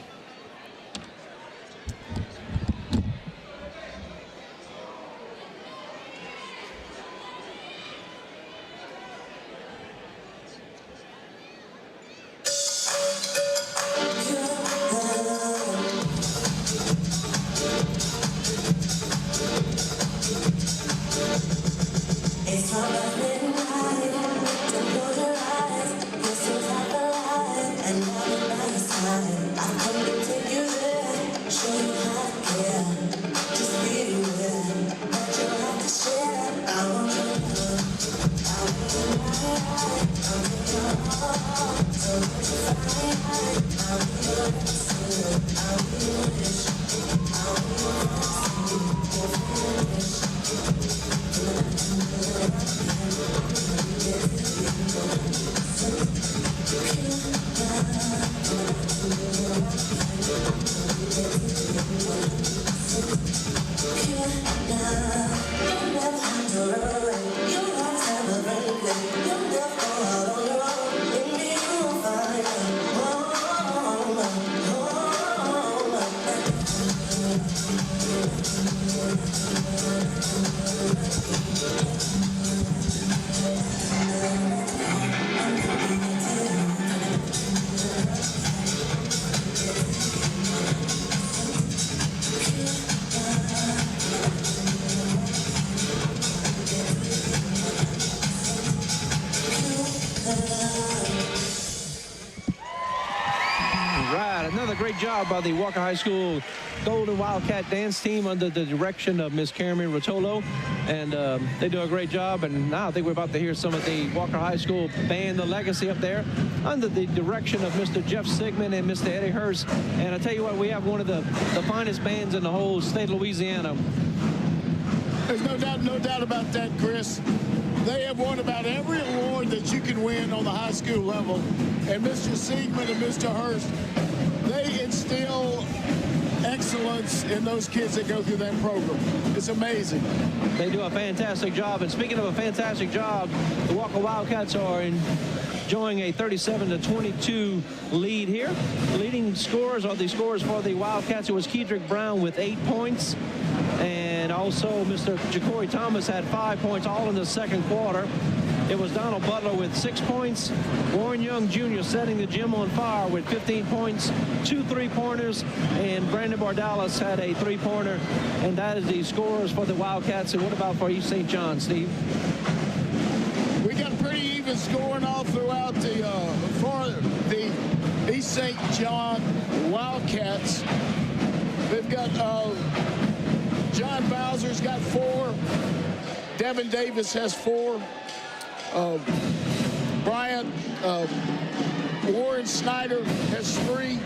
Great job by the Walker High School Golden Wildcat dance team under the direction of Miss Carmen Rotolo. And they do a great job. And now I think we're about to hear some of the Walker High School band, The Legacy, up there under the direction of Mr. Jeff Sigmund and Mr. Eddie Hurst. And I tell you what, we have one of the finest bands in the whole state of Louisiana. There's no doubt about that, Chris. They have won about every award that you can win on the high school level. And Mr. Sigmund and Mr. Hurst, they instill excellence in those kids that go through that program. It's amazing. They do a fantastic job. And speaking of a fantastic job, the Walker Wildcats are in enjoying a 37-22 lead here. Leading scorers are the scorers for the Wildcats. It was Kedrick Brown with 8 points. And also Mr. Ja'Cory Thomas had 5 points, all in the second quarter. It was Donald Butler with 6 points. Warren Young Jr. setting the gym on fire with 15 points, 2 3-pointers, and Brandon Bardalis had a 3-pointer. And that is the scorers for the Wildcats. And what about for East St. John, Steve? We got pretty even scoring all throughout for the East St. John Wildcats. They've got John Bowser's got 4. Devin Davis has 4. Warren Snyder has 3.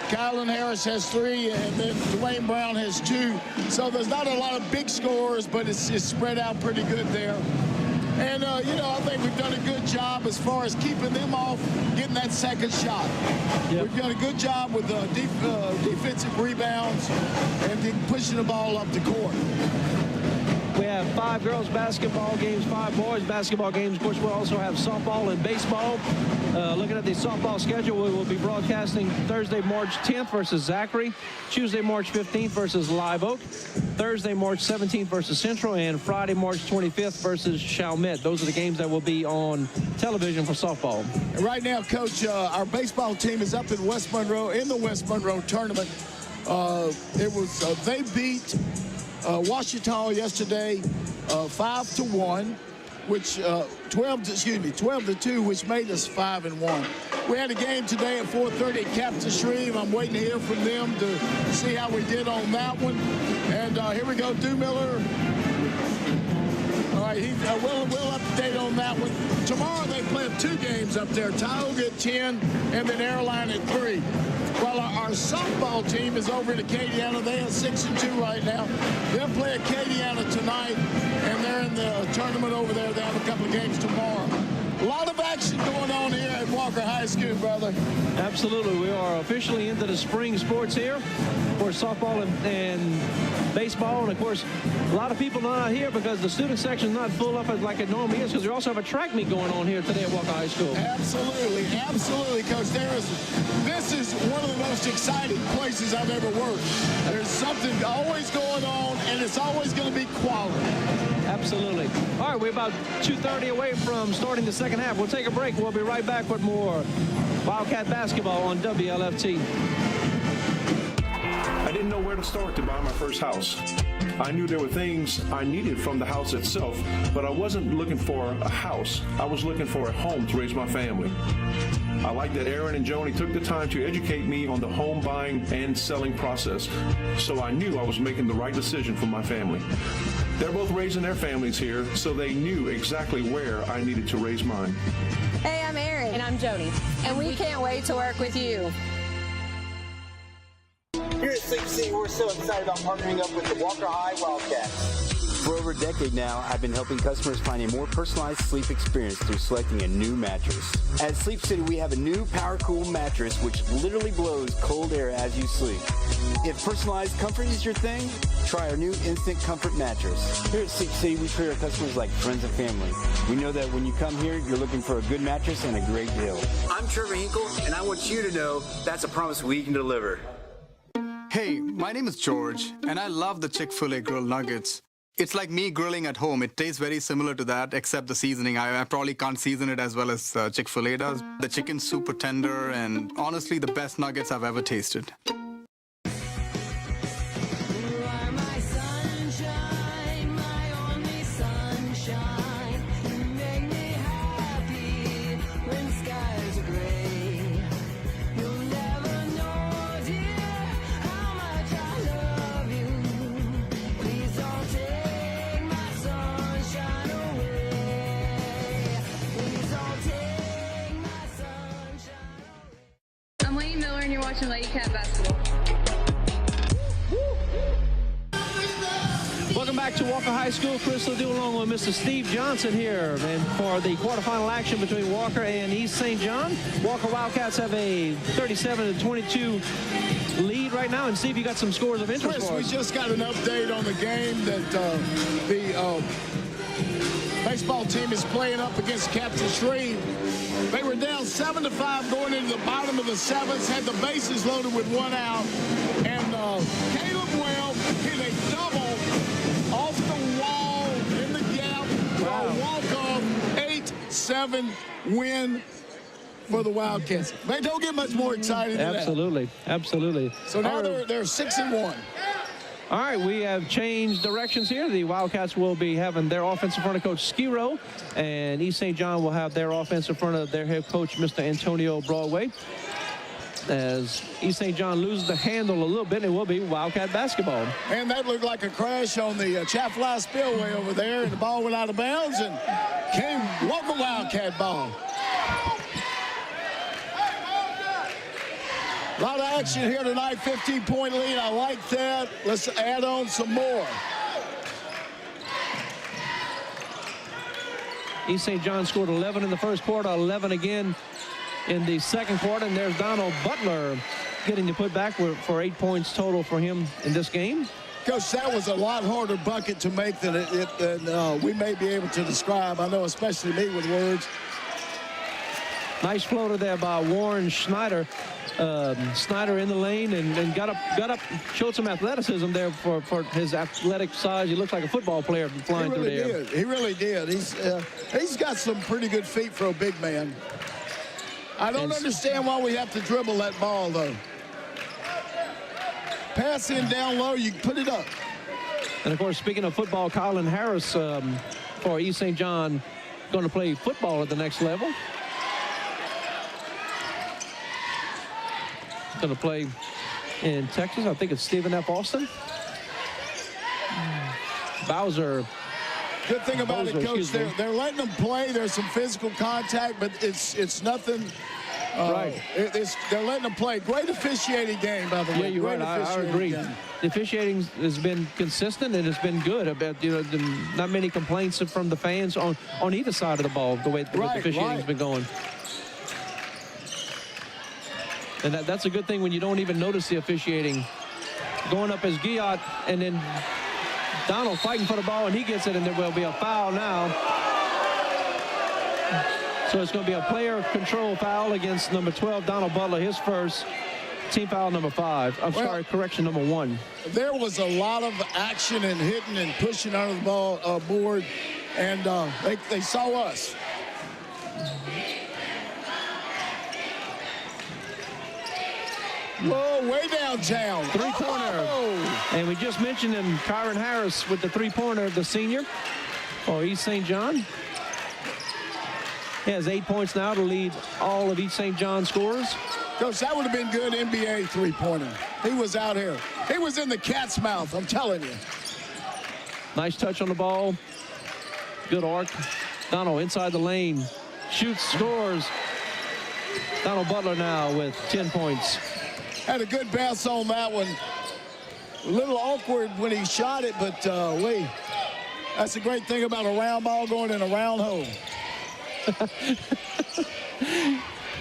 Kylan Harris has 3, and then Dwayne Brown has 2. So there's not a lot of big scorers, but it's spread out pretty good there. And, you know, I think we've done a good job as far as keeping them off getting that second shot. Yep. We've done a good job with defensive rebounds and then pushing the ball up the court. We have 5 girls basketball games, 5 boys basketball games. Of course, we'll also have softball and baseball. Looking at the softball schedule, we will be broadcasting Thursday, March 10th versus Zachary, Tuesday, March 15th versus Live Oak, Thursday, March 17th versus Central, and Friday, March 25th versus Chalmette. Those are the games that will be on television for softball. And right now, Coach, our baseball team is up in West Monroe in the West Monroe tournament. They beat Washita yesterday 5-1, which 12-2, which made us 5-1. We had a game today at 4:30 at Captain Shreve. I'm waiting to hear from them to see how we did on that one. And here we go, Miller. All right, we'll update on that one. Tomorrow they play 2 games up there, Tioga at 10 and then Airline at 3. Well, our softball team is over in Acadiana. They are 6-2 right now. They'll play Acadiana tonight, and they're in the tournament over there. They have a couple of games tomorrow. A lot of action going on here at Walker High School, brother. Absolutely. We are officially into the spring sports here. Of course, softball and baseball. And, of course, a lot of people are not here because the student section is not full up like it normally is, because we also have a track meet going on here today at Walker High School. Absolutely. Absolutely, Coach. This is one of the most exciting places I've ever worked. There's something always going on, and it's always going to be quality. Absolutely. All right, we're about 2:30 away from starting the second half. We'll take a break. We'll be right back with more Wildcat basketball on WLFT. I didn't know where to start to buy my first house. I knew there were things I needed from the house itself, but I wasn't looking for a house. I was looking for a home to raise my family. I like that Aaron and Joni took the time to educate me on the home buying and selling process, so I knew I was making the right decision for my family. They're both raising their families here, so they knew exactly where I needed to raise mine. Hey, I'm Erin. And I'm Joni. And we can't wait to work with you. Here at Sleep City, we're so excited about partnering up with the Walker High Wildcats. For over a decade now, I've been helping customers find a more personalized sleep experience through selecting a new mattress. At Sleep City, we have a new Power Cool mattress which literally blows cold air as you sleep. If personalized comfort is your thing, try our new Instant Comfort mattress. Here at Sleep City, we treat our customers like friends and family. We know that when you come here, you're looking for a good mattress and a great deal. I'm Trevor Hinkle, and I want you to know that's a promise we can deliver. Hey, my name is George, and I love the Chick-fil-A grilled nuggets. It's like me grilling at home. It tastes very similar to that, except the seasoning. I probably can't season it as well as Chick-fil-A does. The chicken's super tender, and honestly, the best nuggets I've ever tasted. Watching Lady Cat basketball. Welcome back to Walker High School. Chris Ledoux along with Mr. Steve Johnson here, and for the quarterfinal action between Walker and East St. John. Walker Wildcats have a 37-22 lead right now. And Steve, you got some scores of interest Chris, for us. we just got an update on the game that the baseball team is playing up against Captain Shreve. They were down 7-5 going into the bottom of the seventh, had the bases loaded with 1 out, and Caleb Well hit a double off the wall in the gap for a walk-off 8-7 win for the Wildcats. They don't get much more exciting than Absolutely. Absolutely. So now they're 6-1. All right, we have changed directions here. The Wildcats will be having their offense in front of Coach Skiro, and East St. John will have their offense in front of their head coach, Mr. Antonio Broadway. As East St. John loses the handle a little bit, it will be Wildcat basketball. And that looked like a crash on the Chaffly Spillway over there, and the ball went out of bounds and came Walker Wildcat ball. A lot of action here tonight, 15-point lead. I like that. Let's add on some more. East St. John scored 11 in the first quarter, 11 again in the second quarter. And there's Donald Butler getting the putback for 8 points total for him in this game. Coach, that was a lot harder bucket to make than we may be able to describe. I know, especially me with words. Nice floater there by Warren Schneider. Snyder in the lane and got up, showed some athleticism there for his athletic size. He looks like a football player flying through the air. He really did. He's got some pretty good feet for a big man. I don't understand why we have to dribble that ball, though. Pass in down low, you can put it up. And, of course, speaking of football, Colin Harris for East St. John going to play football at the next level. Going to play in Texas. I think it's Stephen F. Austin. Bowser. Good thing about it, Coach, they're letting them play. There's some physical contact, but it's nothing. Right. They're letting them play. Great officiating game, by the way. Yeah, you're right. I agree. The officiating has been consistent and it's been good. About not many complaints from the fans on either side of the ball. The way the officiating's been going. And that's a good thing when you don't even notice the officiating. Going up as Guillot, and then Donald fighting for the ball, and he gets it, and there will be a foul now. So it's going to be a player control foul against number 12, Donald Butler, his first. Team foul number 5. I'm sorry, correction number 1. There was a lot of action and hitting and pushing under the ball board, and they saw us. Whoa, way downtown. Three-pointer. And we just mentioned him, Kyron Harris with the three-pointer, the senior for East St. John. He has 8 points now to lead all of East St. John scorers. Coach, that would have been good NBA three-pointer. He was out here. He was in the cat's mouth, I'm telling you. Nice touch on the ball. Good arc. Donald inside the lane. Shoots, scores. Donald Butler now with 10 points. Had a good bounce on that one. A little awkward when he shot it, but that's the great thing about a round ball going in a round hole.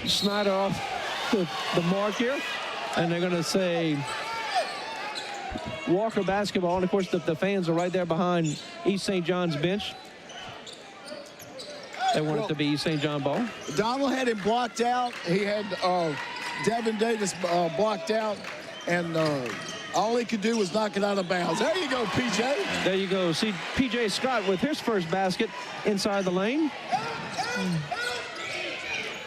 Snyder off the mark here, and they're going to say Walker basketball. And, of course, the fans are right there behind East St. John's bench. They want it to be East St. John ball. Donald had him blocked out. He had Devin Davis blocked out, and all he could do was knock it out of bounds. There you go, P.J. There you go. See P.J. Scott with his first basket inside the lane.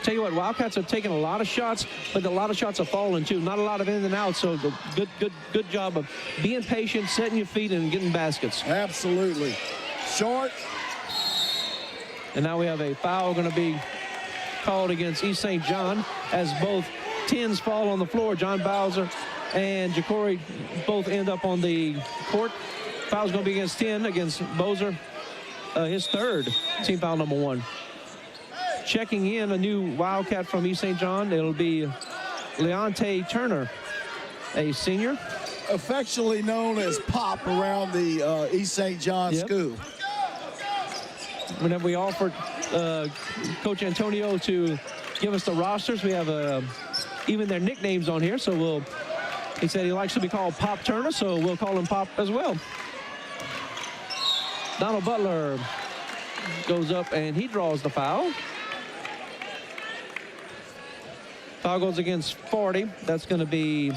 Tell you what, Wildcats have taken a lot of shots, but a lot of shots are falling too. Not a lot of in and out, so good job of being patient, setting your feet, and getting baskets. Absolutely. Short. And now we have a foul going to be called against East St. John as both 10s fall on the floor. John Bowser and Jacory both end up on the court. Foul's going to be against 10 against Bowser, his third, team foul number 1. Checking in a new Wildcat from East St. John. It'll be Leonte Turner, a senior. Affectionately known as Pop around the East St. John school. Whenever we offered Coach Antonio to give us the rosters, we have even their nicknames on here. So he said he likes to be called Pop Turner, so we'll call him Pop as well. Donald Butler goes up and he draws the foul. Foul goes against 40. That's going to be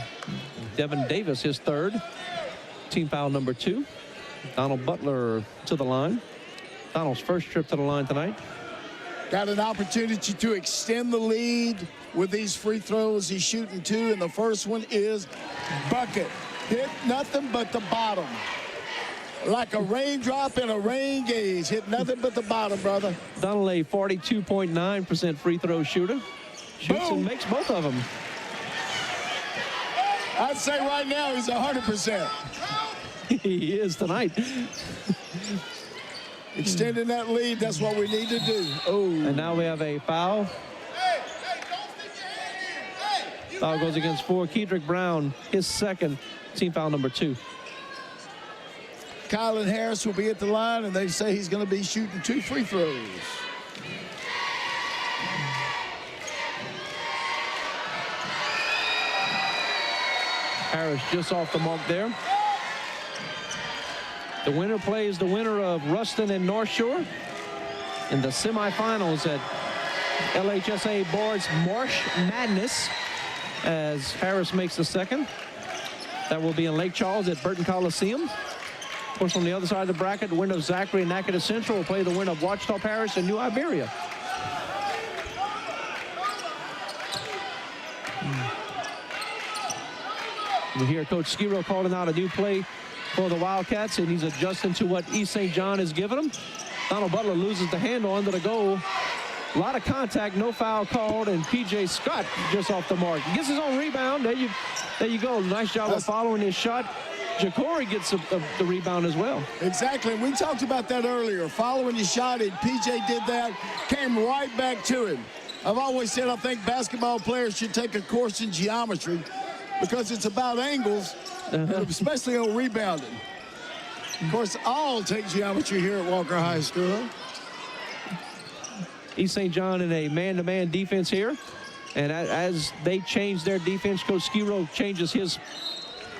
Devin Davis, his third. Team foul number 2. Donald Butler to the line. Donald's first trip to the line tonight. Got an opportunity to extend the lead with these free throws. He's shooting 2, and the first one is bucket. Hit nothing but the bottom. Like a raindrop in a rain gauge. Hit nothing but the bottom, brother. Donald, a 42.9% free throw shooter. Shoots Boom. and makes both of them. I'd say right now he's 100%. He is tonight. Extending that lead, that's what we need to do. Oh. And now we have a foul. Foul goes against 4. Kedrick Brown, his second, team foul number 2. Kylan Harris will be at the line, and they say he's going to be shooting 2 free throws. Harris just off the mark there. The winner plays the winner of Ruston and North Shore in the semifinals at LHSA Board's Marsh Madness, as Harris makes the second. That will be in Lake Charles at Burton Coliseum. Of course, on the other side of the bracket, the winner of Zachary and Natchitoches Central will play the winner of Ouachita Parish and New Iberia. We hear Coach Skiro calling out a new play for the Wildcats, and he's adjusting to what East St. John has given him. Donald Butler loses the handle under the goal. A lot of contact, no foul called, and P.J. Scott just off the mark. He gets his own rebound. There you go. Nice job of following his shot. Ja'Cory gets the rebound as well. Exactly. We talked about that earlier. Following his shot, and P.J. did that, came right back to him. I've always said I think basketball players should take a course in geometry because it's about angles, and especially on rebounding. Of course, I'll take geometry here at Walker High School. East St. John in a man-to-man defense here. And as they change their defense, Coach Skiro changes his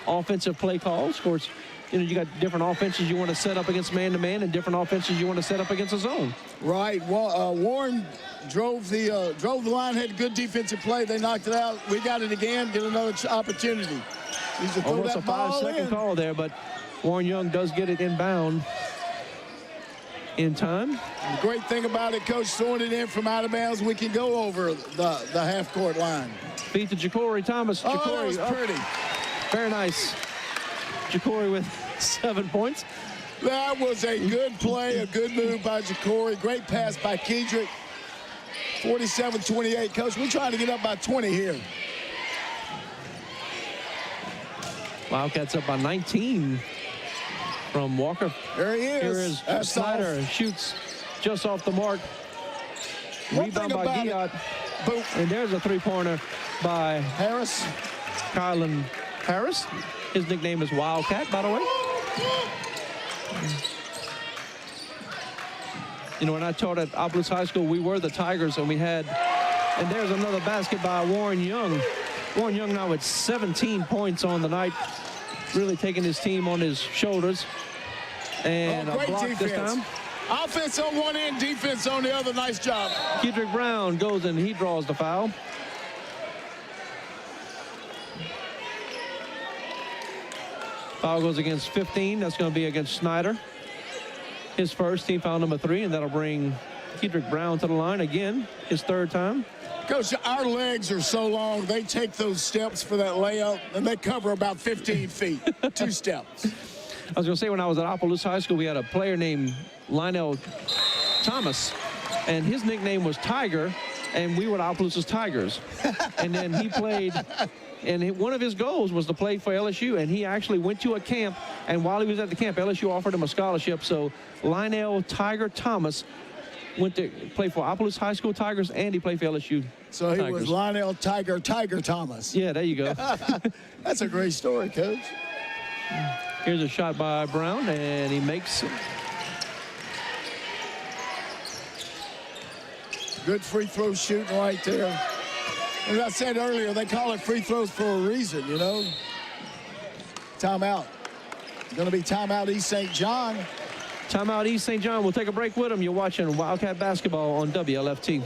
offensive play calls. Of course, you got different offenses you want to set up against man-to-man and different offenses you want to set up against a zone. Right. Well, Warren drove the line, had good defensive play. They knocked it out. We got it again. Get another opportunity. Almost a 5-second call there, but Warren Young does get it inbound in time. The great thing about it, Coach, throwing it in from out of bounds, we can go over the half-court line. Feet to Ja'Cory Thomas. Oh, that was pretty. Very nice. Ja'Cory with 7 points. That was a good play, a good move by Ja'Cory. Great pass by Kedrick. 47-28. Coach, we're trying to get up by 20 here. Wildcats up by 19 from Walker. There he is. Here is Snyder. Shoots just off the mark. Rebound by Giat. And there's a three-pointer by Harris. Kylan Harris. His nickname is Wildcat, by the way. You know, when I taught at Opelousas High School, we were the Tigers, and and there's another basket by Warren Young. Warren Young now with 17 points on the night, really taking his team on his shoulders. And a block defense. this time. Offense on one end, defense on the other. Nice job. Kedrick Brown goes and he draws the foul. Foul goes against 15. That's going to be against Snyder. His first, team foul number 3, and that'll bring Kedrick Brown to the line again, his third time. Coach, our legs are so long, they take those steps for that layup, and they cover about 15 feet, 2 steps. I was going to say, when I was at Opelousas High School, we had a player named Lionel Thomas, and his nickname was Tiger, and we were the Opelousas Tigers. And then he played, and one of his goals was to play for LSU, and he actually went to a camp, and while he was at the camp, LSU offered him a scholarship. So Lionel Tiger Thomas went to play for Opelousas High School Tigers, and he played for LSU So he Tigers. was Lionel Tiger Thomas. Yeah, there you go. That's a great story, Coach. Here's a shot by Brown, and he makes it. Good free throw shooting right there. As I said earlier, they call it free throws for a reason, you know. Timeout. Going to be timeout East St. John. Timeout, East St. John. We'll take a break with them. You're watching Wildcat basketball on WLFT.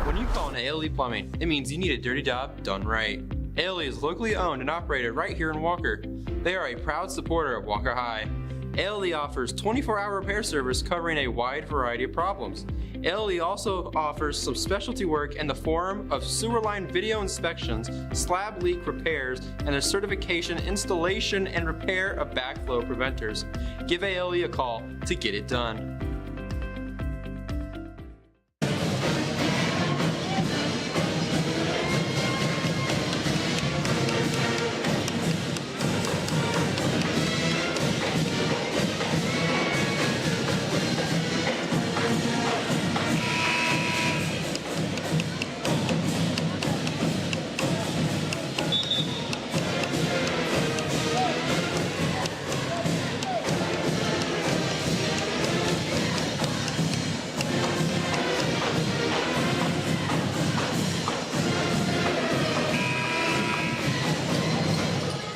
When you call an ALE Plumbing, it means you need a dirty job done right. ALE is locally owned and operated right here in Walker. They are a proud supporter of Walker High. ALE offers 24-hour repair service covering a wide variety of problems. ALE also offers some specialty work in the form of sewer line video inspections, slab leak repairs, and a certification, installation, and repair of backflow preventers. Give ALE a call to get it done.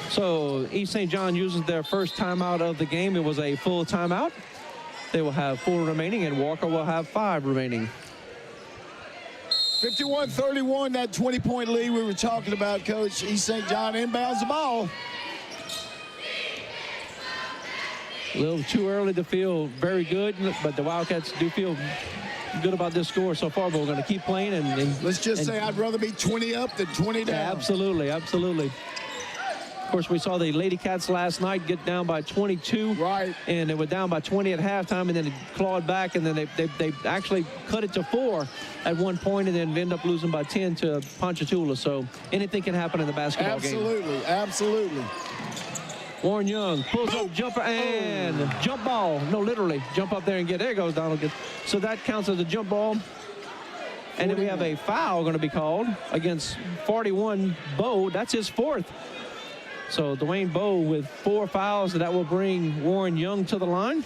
So East St. John uses their first timeout of the game. It was a full timeout. They will have 4 remaining, and Walker will have 5 remaining. 51-31, that 20-point lead we were talking about, Coach. East St. John inbounds the ball. A little too early to feel very good, but the Wildcats do feel good about this score so far, but we're going to keep playing. And let's just say I'd rather be 20 up than 20 down. Absolutely, absolutely. Of course, we saw the Lady Cats last night get down by 22. Right. And they were down by 20 at halftime, and then it clawed back, and then they actually cut it to 4 at one point, and then end up losing by 10 to Ponchatoula. So anything can happen in the basketball game. Absolutely, absolutely. Warren Young pulls up jumper and jump ball. No, literally, jump up there and get. There goes Donald. So that counts as a jump ball. And then we have a foul going to be called against 41 Bowe. That's his 4th. So Dwayne Bowe with 4 fouls, and that will bring Warren Young to the line.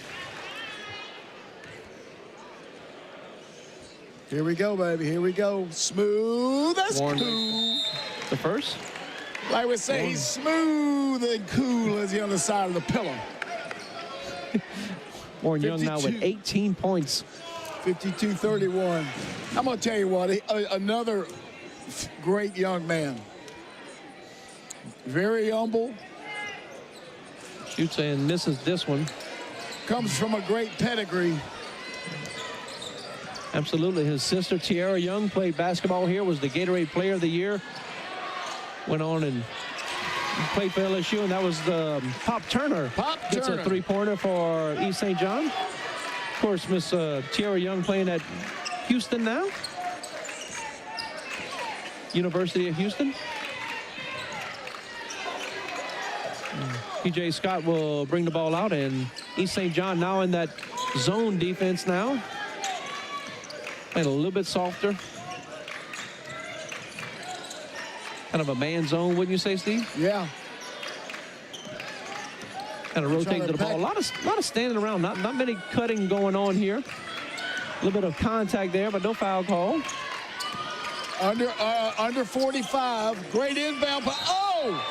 Here we go, baby. Here we go. Smooth as Warren, cool. The first? Like we say, he's smooth and cool as he on the side of the pillow. Warren Young now with 18 points. 52-31. I'm going to tell you what, another great young man. Very humble. Shoots and misses this one. Comes from a great pedigree. Absolutely. His sister, Tiara Young, played basketball here, was the Gatorade Player of the Year. Went on and played for LSU, and that was the Pop Turner. Gets a 3-pointer for East St. John. Of course, Miss Tiara Young playing at Houston now. University of Houston. P.J. Scott will bring the ball out, and East St. John now in that zone defense now. Playing a little bit softer. Kind of a man zone, wouldn't you say, Steve? Yeah. Kind of rotating to the ball. A lot of standing around. Not many cutting going on here. A little bit of contact there, but no foul call. Under 45. Great inbound. Oh!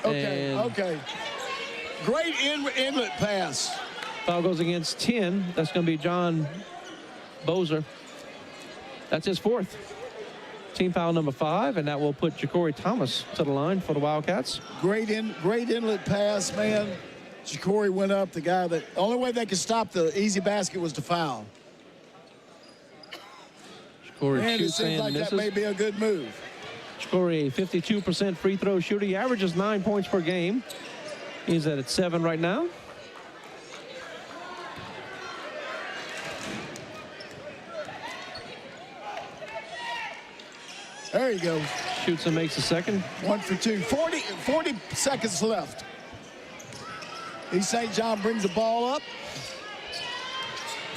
Okay. Great inlet pass. Foul goes against 10. That's going to be John Bozer. That's his 4th. Team foul number 5, and that will put Ja'Cory Thomas to the line for the Wildcats. Great inlet pass, man. Ja'Cory went up. The guy that only way they could stop the easy basket was to foul. Ja'Cory and it shoots seems and like misses. that may be a good move. Ja'Cory, a 52% free throw shooter. He averages 9 points per game. He's at 7 right now. There you go. Shoots and makes a second. 1 for 2. 40 seconds left. East St. John brings the ball up.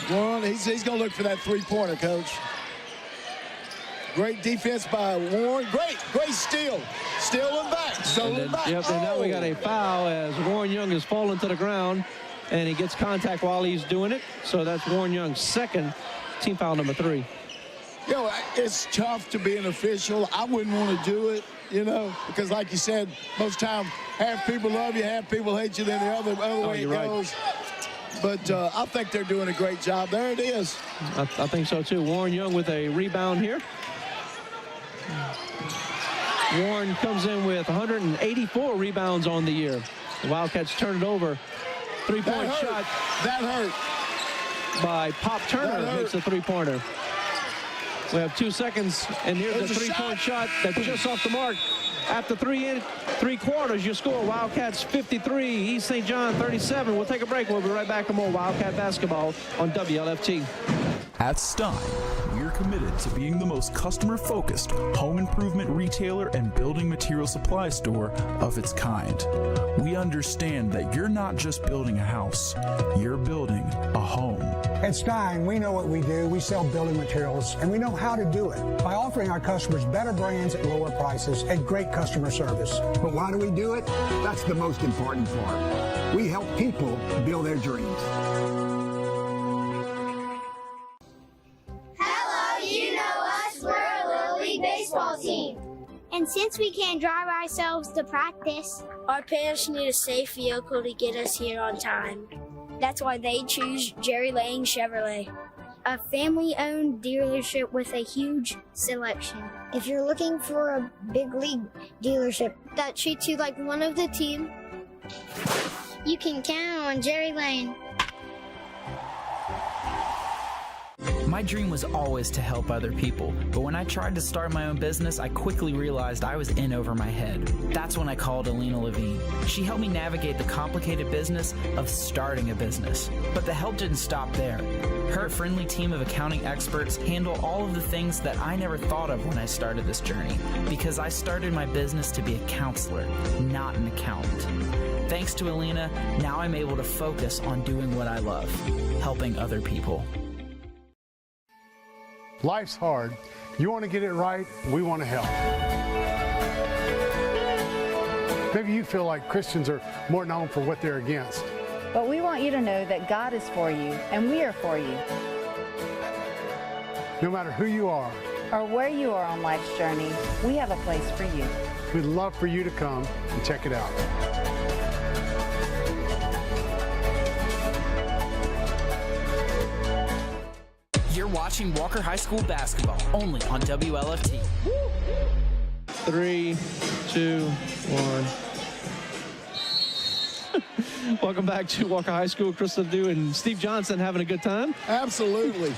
He's going to look for that 3-pointer, Coach. Great defense by Warren. Great steal. Stealing back. Stealing back. Yep, and now we got a foul as Warren Young has fallen to the ground, and he gets contact while he's doing it. So that's Warren Young's 2nd, team foul number 3. You know, it's tough to be an official. I wouldn't want to do it, you know, because like you said, most time half people love you, half people hate you, then the other way it goes. But I think they're doing a great job. There it is. I think so, too. Warren Young with a rebound here. Warren comes in with 184 rebounds on the year. The Wildcats turn it over. Three-point shot. That hurt. By Pop Turner makes a three-pointer. We have 2 seconds, and here's the three-point shot that's just off the mark. After three quarters, you score Wildcats 53, East St. John 37. We'll take a break. We'll be right back with more Wildcat basketball on WLFT. At Stein, we're committed to being the most customer-focused home improvement retailer and building material supply store of its kind. We understand that you're not just building a house, you're building a home. At Stein, we know what we do. We sell building materials, and we know how to do it by offering our customers better brands at lower prices and great customer service. But why do we do it? That's the most important part. We help people build their dreams. Baseball team. And since we can't drive ourselves to practice, our parents need a safe vehicle to get us here on time. That's why they choose Jerry Lane Chevrolet, a family-owned dealership with a huge selection. If you're looking for a big league dealership that treats you like one of the team, you can count on Jerry Lane. My dream was always to help other people, but when I tried to start my own business, I quickly realized I was in over my head. That's when I called Alina Levine. She helped me navigate the complicated business of starting a business. But the help didn't stop there. Her friendly team of accounting experts handle all of the things that I never thought of when I started this journey, because I started my business to be a counselor, not an accountant. Thanks to Alina, now I'm able to focus on doing what I love, helping other people. Life's hard. You want to get it right, we want to help. Maybe you feel like Christians are more known for what they're against. But we want you to know that God is for you, and we are for you. No matter who you are, or where you are on life's journey, we have a place for you. We'd love for you to come and check it out. You're watching Walker High School basketball, only on WLFT. 3, 2, 1. Welcome back to Walker High School. Chris Ledoux and Steve Johnson having a good time. Absolutely.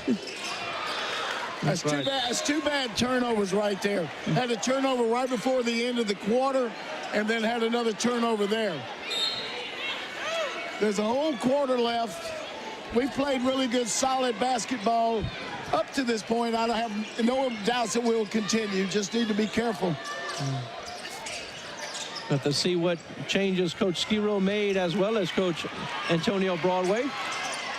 That's right. Two bad turnovers right there. Had a turnover right before the end of the quarter, and then had another turnover there. There's a whole quarter left. We've played really good, solid basketball up to this point. I have no doubts that we'll continue. Just need to be careful. But to see what changes Coach Skiro made, as well as Coach Antonio Broadway,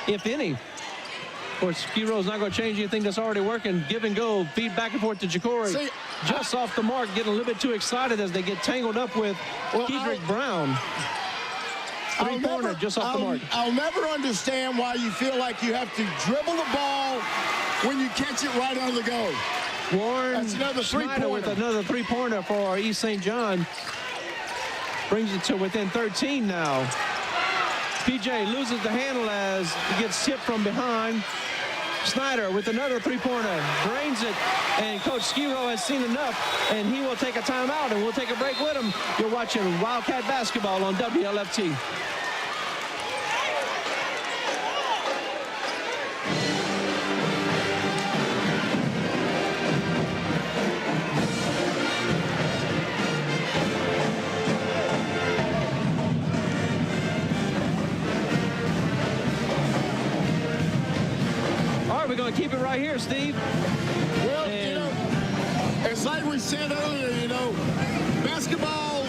if any. Of course, Skiro's not going to change anything that's already working. Give and go, feed back and forth to Ja'Cory. Just off the mark, getting a little bit too excited as they get tangled up with Kedrick Brown. Three-pointer just off the mark. I'll never understand why you feel like you have to dribble the ball when you catch it right on the go. Warren That's another Schneider with another three-pointer for East St. John. Brings it to within 13 now. PJ loses the handle as he gets tipped from behind. Snyder with another three-pointer, drains it, and Coach Skiro has seen enough, and he will take a timeout, and we'll take a break with him. You're watching Wildcat basketball on WLFT. We're going to keep it right here, Steve. Well, you know, it's like we said earlier, you know, basketball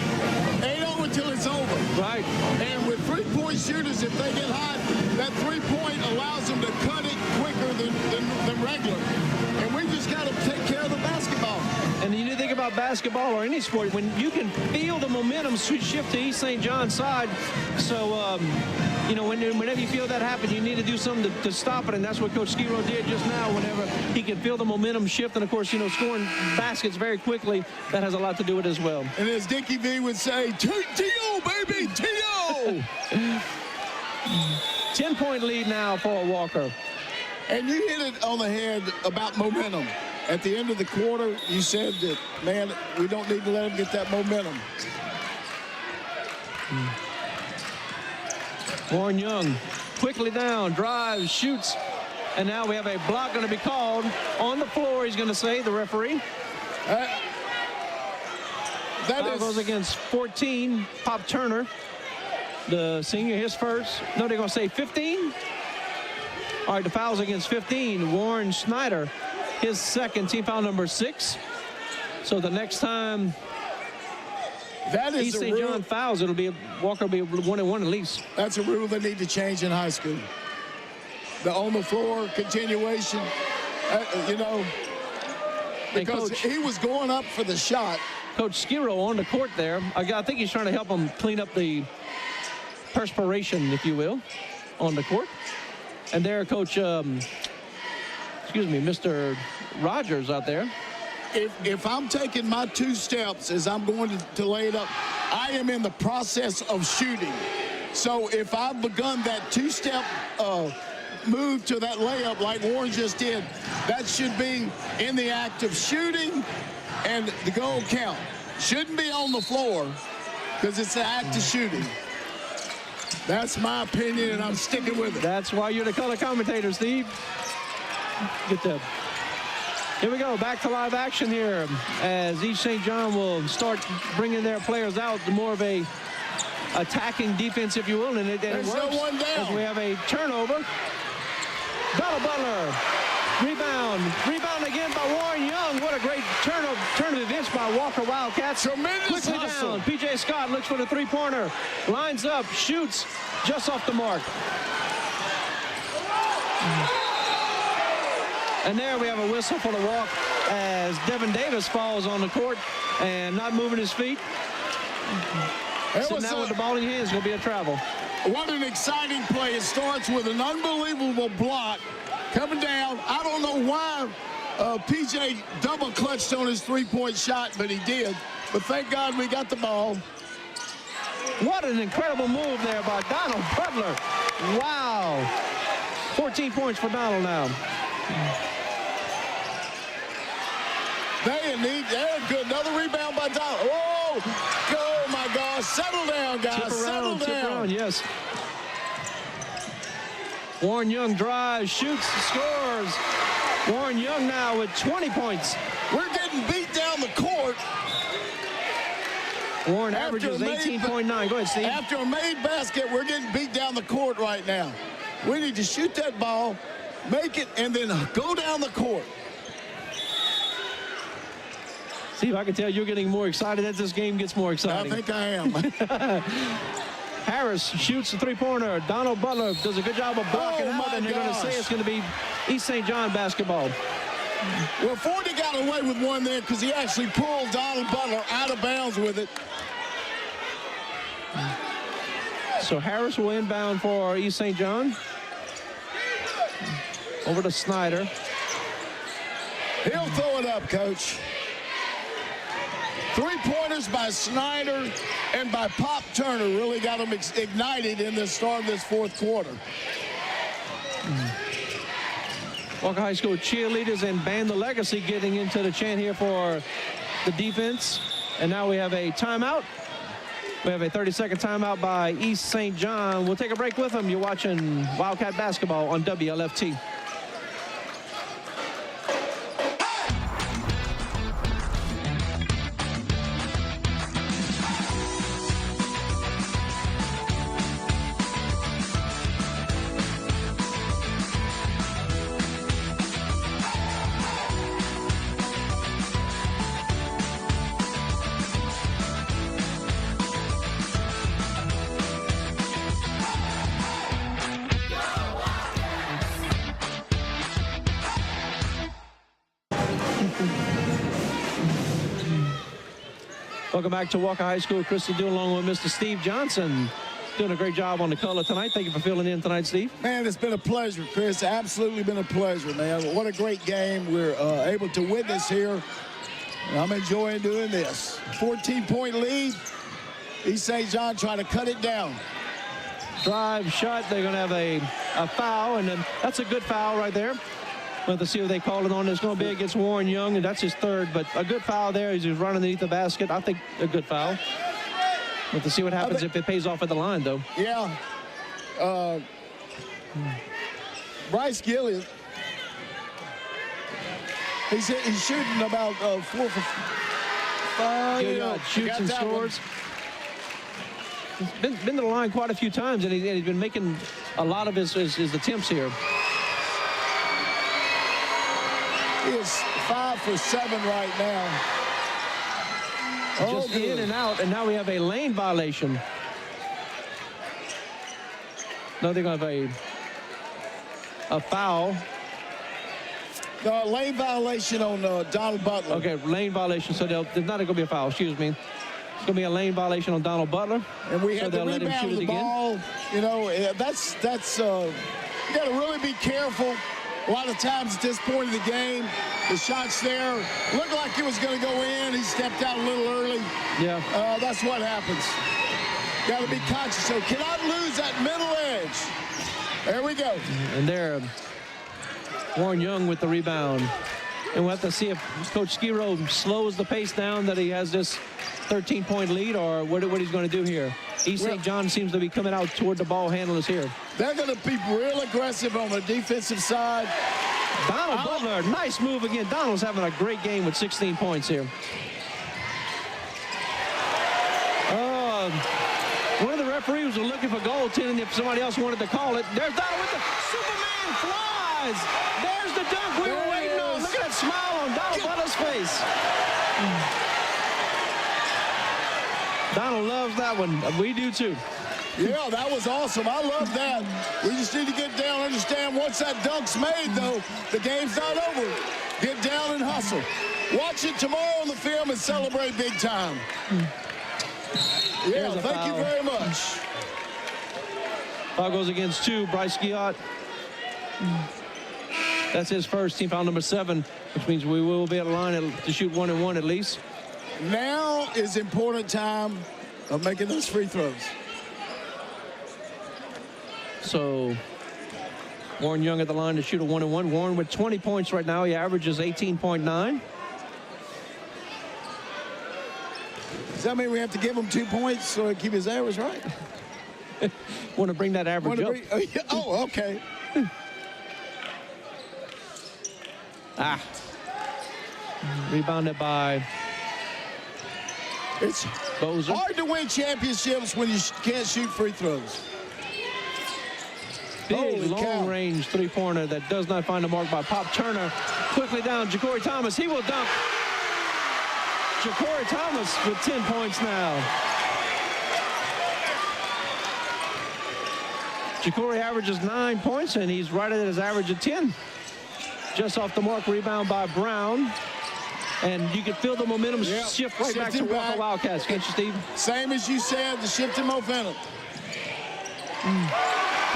ain't over till it's over. Right. And with three-point shooters, if they get hot, that three-point allows them to cut it quicker than regular. And we just got to take care of the basketball. And you think about basketball or any sport, when you can feel the momentum shift to East St. John's side. So, you know, whenever you feel that happen, you need to do something to stop it, and that's what Coach Skiro did just now whenever he can feel the momentum shift. And, of course, scoring baskets very quickly, that has a lot to do with it as well. And as Dickie V would say, T.O., baby, T.O. 10-point lead now for Walker. And you hit it on the head about momentum. At the end of the quarter, you said that, man, we don't need to let him get that momentum. Warren Young quickly down, drives, shoots, and now we have a block going to be called on the floor, he's going to say, the referee. Foul goes against 14, Pop Turner, the senior, his first. No, they're going to say 15? All right, the foul's against 15. Warren Snyder, his second, team foul number 6. So the next time East St. John fouls, it'll be Walker will be 1-1 at least. That's a rule they need to change in high school. The on the floor continuation, because he was going up for the shot. Coach Skiro on the court there. I think he's trying to help him clean up the perspiration, if you will, on the court. And there, Coach, Mr. Rogers out there. If I'm taking my 2 steps as I'm going to lay it up, I am in the process of shooting. So if I've begun that 2-step move to that layup like Warren just did, that should be in the act of shooting and the goal count. Shouldn't be on the floor because it's the act of shooting. That's my opinion, and I'm sticking with it. That's why you're the color commentator, Steve. Get that. Here we go, back to live action here as East St. John will start bringing their players out to more of a attacking defense, if you will, and it works. No one down. As we have a turnover. Donald Butler, rebound again by Warren Young. What a great turn of events by Walker Wildcats. Tremendous quickly hustle. down. P.J. Scott looks for the three-pointer, lines up, shoots just off the mark. And there we have a whistle for the walk as Devin Davis falls on the court and not moving his feet. So now with the ball in hands, it's going to be a travel. What an exciting play. It starts with an unbelievable block coming down. I don't know why PJ double clutched on his three-point shot, but he did. But thank God we got the ball. What an incredible move there by Donald Butler. Wow. 14 points for Donald now. They're good. Another rebound by Donald. Oh my gosh. Settle down, guys. Settle down. Tip around, yes. Warren Young drives, shoots, scores. Warren Young now with 20 points. We're getting beat down the court. Warren averages 18.9. Go ahead, Steve. After a made basket, we're getting beat down the court right now. We need to shoot that ball, make it, and then go down the court. Steve, I can tell you're getting more excited as this game gets more exciting. I think I am. Harris shoots the three-pointer. Donald Butler does a good job of blocking out, and they're going to say it's going to be East St. John basketball. Well, Forney got away with one there because he actually pulled Donald Butler out of bounds with it. So Harris will inbound for East St. John. Over to Snyder. He'll throw it up, Coach. Three-pointers by Snyder and by Pop Turner really got them ignited in the start of this fourth quarter. Walker High School cheerleaders and Band the Legacy getting into the chant here for the defense. And now we have a timeout. We have a 30-second timeout by East St. John. We'll take a break with them. You're watching Wildcat basketball on WLFT. Welcome back to Walker High School. Chris Ledoux along with Mr. Steve Johnson. doing a great job on the color tonight. Thank you for filling in tonight, Steve. Man, it's been a pleasure, Chris. Absolutely been a pleasure, man. What a great game we're able to witness here. I'm enjoying doing this. 14-point lead. East St. John trying to cut it down. Drive, shot. They're going to have a foul, and then that's a good foul right there. We'll have to see what they call it on. It's going to be against Warren Young, and that's his third, but a good foul there. He's running underneath the basket. I think a good foul. We'll have to see what happens if it pays off at the line, though. Yeah. Bryce Gilliam, he's shooting about 4 for 5. Gilliard shoots and scores. He's been to the line quite a few times, and he's been making a lot of his attempts here. He is 5 for 7 right now. Just in and out, and now we have a lane violation. No, they're going to have a foul. No, lane violation on Donald Butler. Okay, lane violation. So there's not going to be a foul. Excuse me. It's going to be a lane violation on Donald Butler. And we have the rebound of the ball. You know, that's you got to really be careful. A lot of times at this point of the game, the shots there looked like it was going to go in. He stepped out a little early. Yeah. That's what happens. Got to be conscious. So cannot lose that middle edge. There we go. And there, Warren Young with the rebound. And we'll have to see if Coach Skiro slows the pace down, that he has this 13-point lead, or what he's going to do here. East St. John seems to be coming out toward the ball handlers here. They're going to be real aggressive on the defensive side. Donald Butler, nice move again. Donald's having a great game with 16 points here. One of the referees was looking for goaltending if somebody else wanted to call it. There's Donald with the Superman flies. There's the dunk we were waiting on. Look at that smile on Donald Butler's face. Donald loves that one. We do too. Yeah, that was awesome. I love that. We just need to get down and understand once that dunk's made, though, the game's not over. Get down and hustle. Watch it tomorrow on the film and celebrate big time. Yeah, thank you very much. Foul goes against 2. Bryce Gilliard. That's his first, team foul number 7, which means we will be at the line to shoot 1-and-1 at least. Now is important time of making those free throws. So Warren Young at the line to shoot a 1-and-1. Warren with 20 points right now. He averages 18.9. Does that mean we have to give him 2 points so he keep his average right? Want to bring that average up. Oh, okay. Rebounded by It's Bozer. Hard to win championships when you can't shoot free throws. Big long-range three-pointer that does not find the mark by Pop Turner. Quickly down, Ja'Cory Thomas. He will dunk. Ja'Cory Thomas with 10 points now. Ja'Cory averages 9 points, and he's right at his average of 10. Just off the mark, rebound by Brown. And you can feel the momentum shift right back to Walker Wildcats, can't you, Steve? Same as you said, the shift in momentum.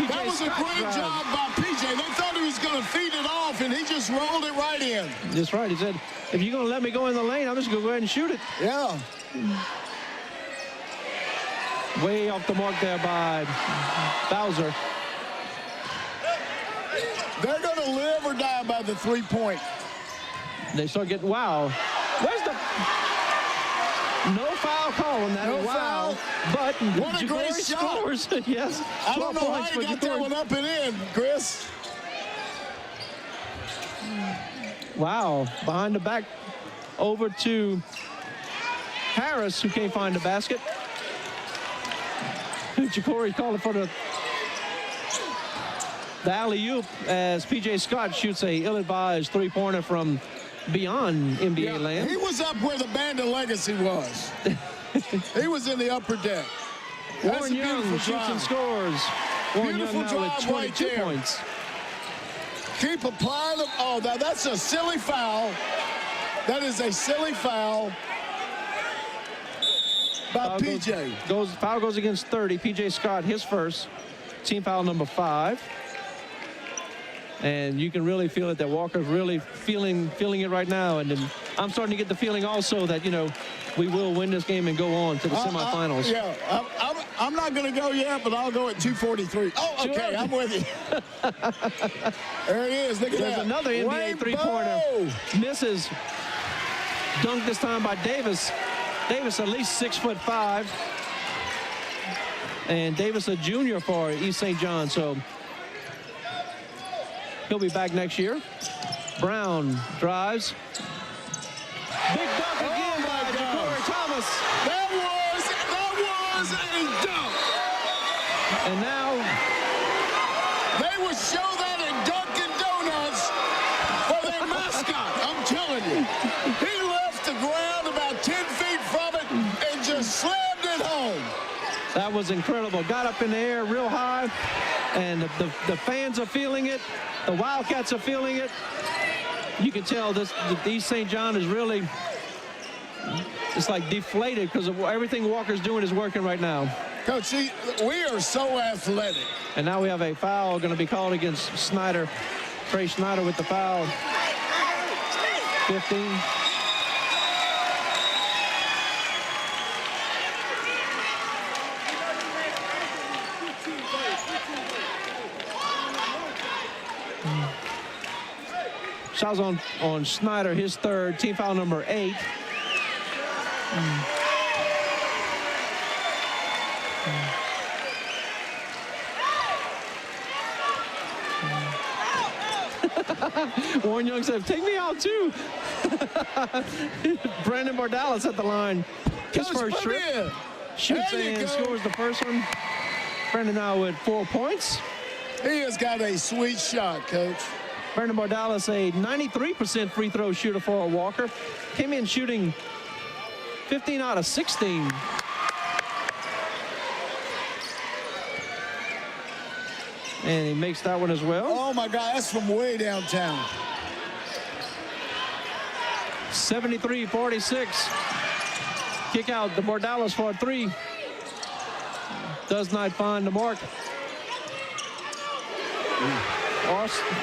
That was a great job by PJ. They thought he was going to feed it off, and he just rolled it right in. That's right. He said, if you're going to let me go in the lane, I'm just going to go ahead and shoot it. Yeah. Way off the mark there by Bowser. They're going to live or die by the three-point. They start getting, wow. Where's the... No foul call on that. No foul. But what a great shot. Scores. Yes. I don't know how you got that one up and in, Chris. Wow. Behind the back over to Harris, who can't find the basket. Ja'Cory calling for the alley-oop as P.J. Scott shoots a ill-advised three-pointer from beyond NBA land. He was up where the Band of Legacy was. He was in the upper deck. Warren Young shoots and scores. Warren Young now with 22 points. Keep applying them. Oh, now that's a silly foul. That is a silly foul. By PJ. Foul goes against 30. PJ Scott, his first. Team foul number 5. And you can really feel it that Walker's really feeling it right now. And then I'm starting to get the feeling also that, we will win this game and go on to the semifinals. I'm not going to go yet, but I'll go at 2:43. Oh, okay, I'm with you. There it is. Look at that. There's another NBA three-pointer. Misses. Dunked this time by Davis. Davis at least 6'5". And Davis a junior for East St. John, so he'll be back next year. Brown drives. Big dunk again by Ja'Cory Thomas. That was a dunk. And now they will show that in Dunkin' Donuts for their mascot. I'm telling you. He left the ground about 10 feet from it and just slammed it home. That was incredible. Got up in the air real high, and the fans are feeling it. The Wildcats are feeling it. You can tell the East St. John is really, it's like deflated because of everything Walker's doing is working right now. Coach, see, we are so athletic. And now we have a foul going to be called against Snyder. Trey Snyder with the foul. 15. Shots on Snyder, his third, team foul number 8. Warren Young said, take me out too. Brandon Bordalis at the line. His first trip. Shoots and scores the first one. Brandon now with 4 points. He has got a sweet shot, Coach. Brandon Bordalis, a 93% free throw shooter for Walker. Came in shooting 15 out of 16. And he makes that one as well. Oh, my God, that's from way downtown. 73-46. Kick out the Bordalis for a 3. Does not find the mark.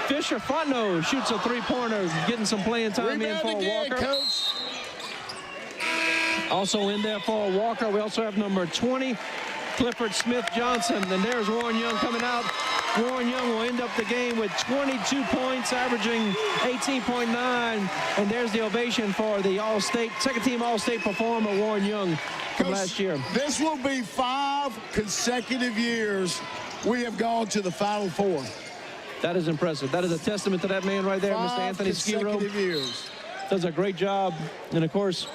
Fisher Fontenot shoots a 3-pointer, getting some playing time in for Walker. Coach. Also in there for Walker, we also have number 20, Clifford Smith Johnson. And there's Warren Young coming out. Warren Young will end up the game with 22 points, averaging 18.9. And there's the ovation for the All-State, second-team All-State performer, Warren Young, from last year. This will be 5 consecutive years we have gone to the Final Four. That is impressive. That is a testament to that man right there, Mr. Anthony Skiro. 5 consecutive years. Does a great job. And, of course,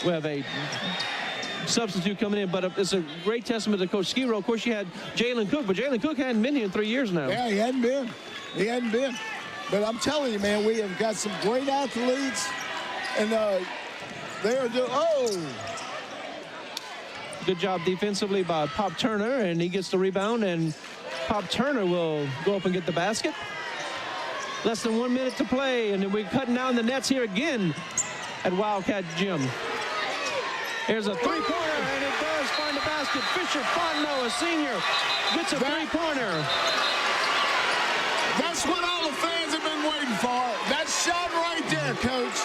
we have a substitute coming in, but it's a great testament to Coach Skiro. Of course, you had Jalen Cook, but Jalen Cook hadn't been here in 3 years now. Yeah, he hadn't been. He hadn't been. But I'm telling you, man, we have got some great athletes, and they are doing, Good job defensively by Pop Turner, and he gets the rebound, and Pop Turner will go up and get the basket. Less than 1 minute to play, and then we're cutting down the nets here again at Wildcat Gym. Here's a 3-pointer, and it does find the basket. Fisher Fontenot, a senior, gets a 3-pointer. That's what all the fans have been waiting for. That shot right there, Coach.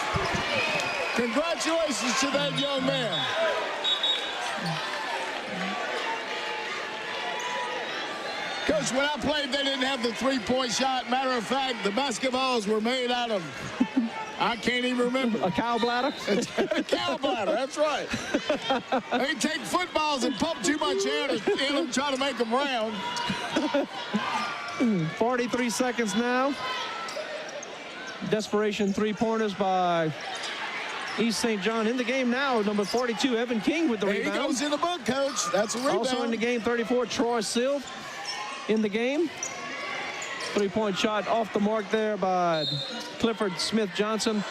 Congratulations to that young man. Coach, when I played, they didn't have the 3-point shot. Matter of fact, the basketballs were made out of, I can't even remember. A cow bladder? A cow bladder, that's right. They take footballs and pump too much air in them, try to make them round. 43 seconds now. Desperation 3-pointers by East St. John in the game now. Number 42, Evan King with the rebound. He goes in the book, Coach. That's a rebound. Also in the game, 34, Troy Silv in the game. 3-point shot off the mark there by Clifford Smith Johnson.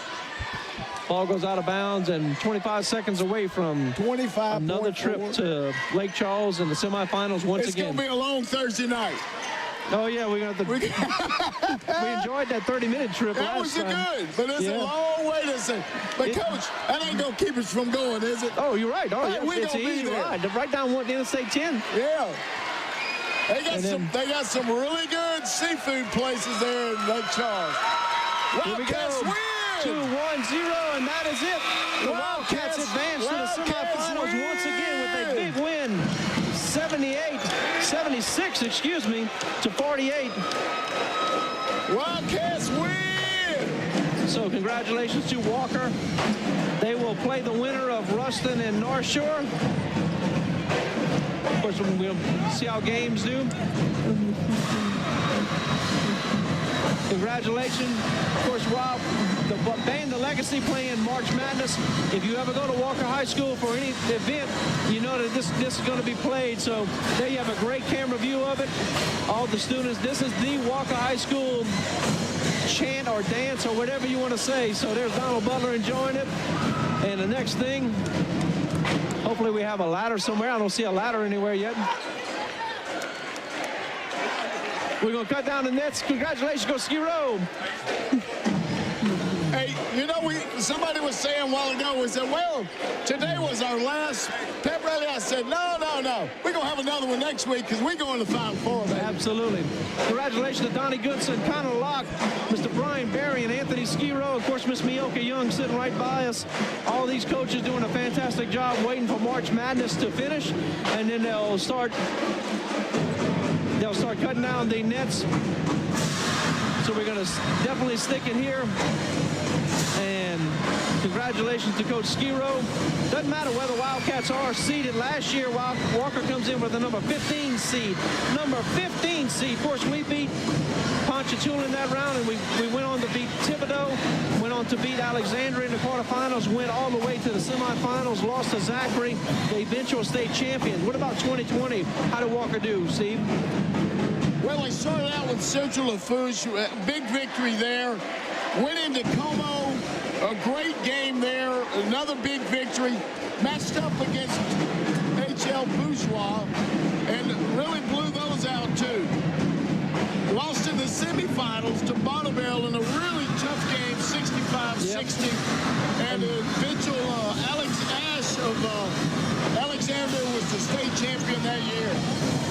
Ball goes out of bounds, and 25 seconds away from another trip to Lake Charles in the semifinals once again. It's going to be a long Thursday night. Oh, yeah, we enjoyed that 30-minute trip last time. That was good, but it's a long way to say. But, Coach, that ain't going to keep us from going, is it? Oh, you're right. Oh, hey, yeah, it's an easy ride. Right down Interstate 10. Yeah. They got some really good seafood places there in Lake Charles. Wildcats win! 2-1-0, and that is it. The Wildcats advance to the semifinals once again with a big win. 76, to 48. Wildcats win! So congratulations to Walker. They will play the winner of Ruston and North Shore. Of course, we'll see how games do. Congratulations. Of course, Rob, the band, The Legacy, playing March Madness. If you ever go to Walker High School for any event, you know that this is going to be played. So there you have a great camera view of it. All the students, this is the Walker High School chant or dance or whatever you want to say. So there's Donald Butler enjoying it. And the next thing, hopefully we have a ladder somewhere. I don't see a ladder anywhere yet. We're going to cut down the nets. Congratulations, go Ski Row. Hey, you know, somebody was saying a while ago, we said, well, today was our last pep rally. I said, no. We're going to have another one next week because we're going to Final Four, baby. Absolutely. Congratulations to Donnie Goodson, Connor Locke, Mr. Brian Berry, and Anthony Skiro. Of course, Miss Mioka Young sitting right by us. All these coaches doing a fantastic job waiting for March Madness to finish, and then they'll start cutting down the nets. So we're going to definitely stick it here. And congratulations to Coach Skiro. Doesn't matter whether Wildcats are seeded. Last year, Walker comes in with the number 15 seed. Number 15 seed. Of course, we beat Ponchatoula in that round, and we went on to beat Thibodeau, went on to beat Alexandria in the quarterfinals, went all the way to the semifinals, lost to Zachary, the eventual state champions. What about 2020? How did Walker do, Steve? Well, they started out with Central Lafourche, big victory there. Went into Como, a great game there, another big victory. Matched up against HL Bourgeois and really blew those out too. Lost in the semifinals to Bonneville in a really tough game, 65-60. And eventual Alex Ash of Alexander was the state champion that year.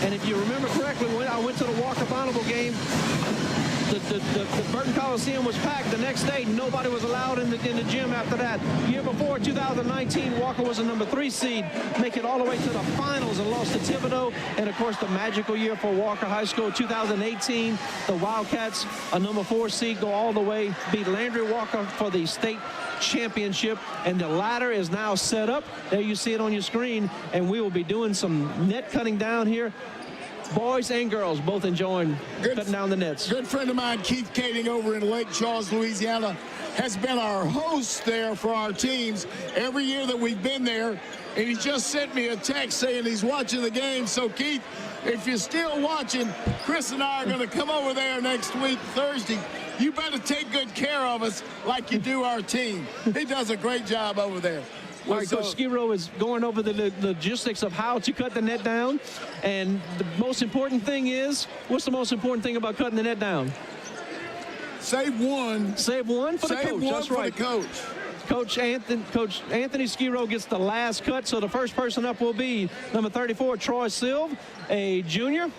And if you remember correctly, when I went to the Walker Bonneville game, the Burton Coliseum was packed. The next day, nobody was allowed in the gym after that. Year before, 2019, Walker was a number 3 seed, make it all the way to the finals and lost to Thibodeau. And, of course, the magical year for Walker High School, 2018, the Wildcats, a number 4 seed, go all the way, beat Landry Walker for the state championship, and the ladder is now set up. There you see it on your screen, and we will be doing some net cutting down here. Boys and girls both enjoying cutting down the nets. Good friend of mine, Keith Kading, over in Lake Charles, Louisiana, has been our host there for our teams every year that we've been there. And he just sent me a text saying he's watching the game. So, Keith, if you're still watching, Chris and I are going to come over there next week, Thursday. You better take good care of us like you do our team. He does a great job over there. All right, Coach Skiro is going over the logistics of how to cut the net down. And the most important thing is, what's the most important thing about cutting the net down? Save one. Save one for the coach. That's right. The coach. Coach Anthony Skiro gets the last cut, so the first person up will be number 34, Troy Silv, a junior.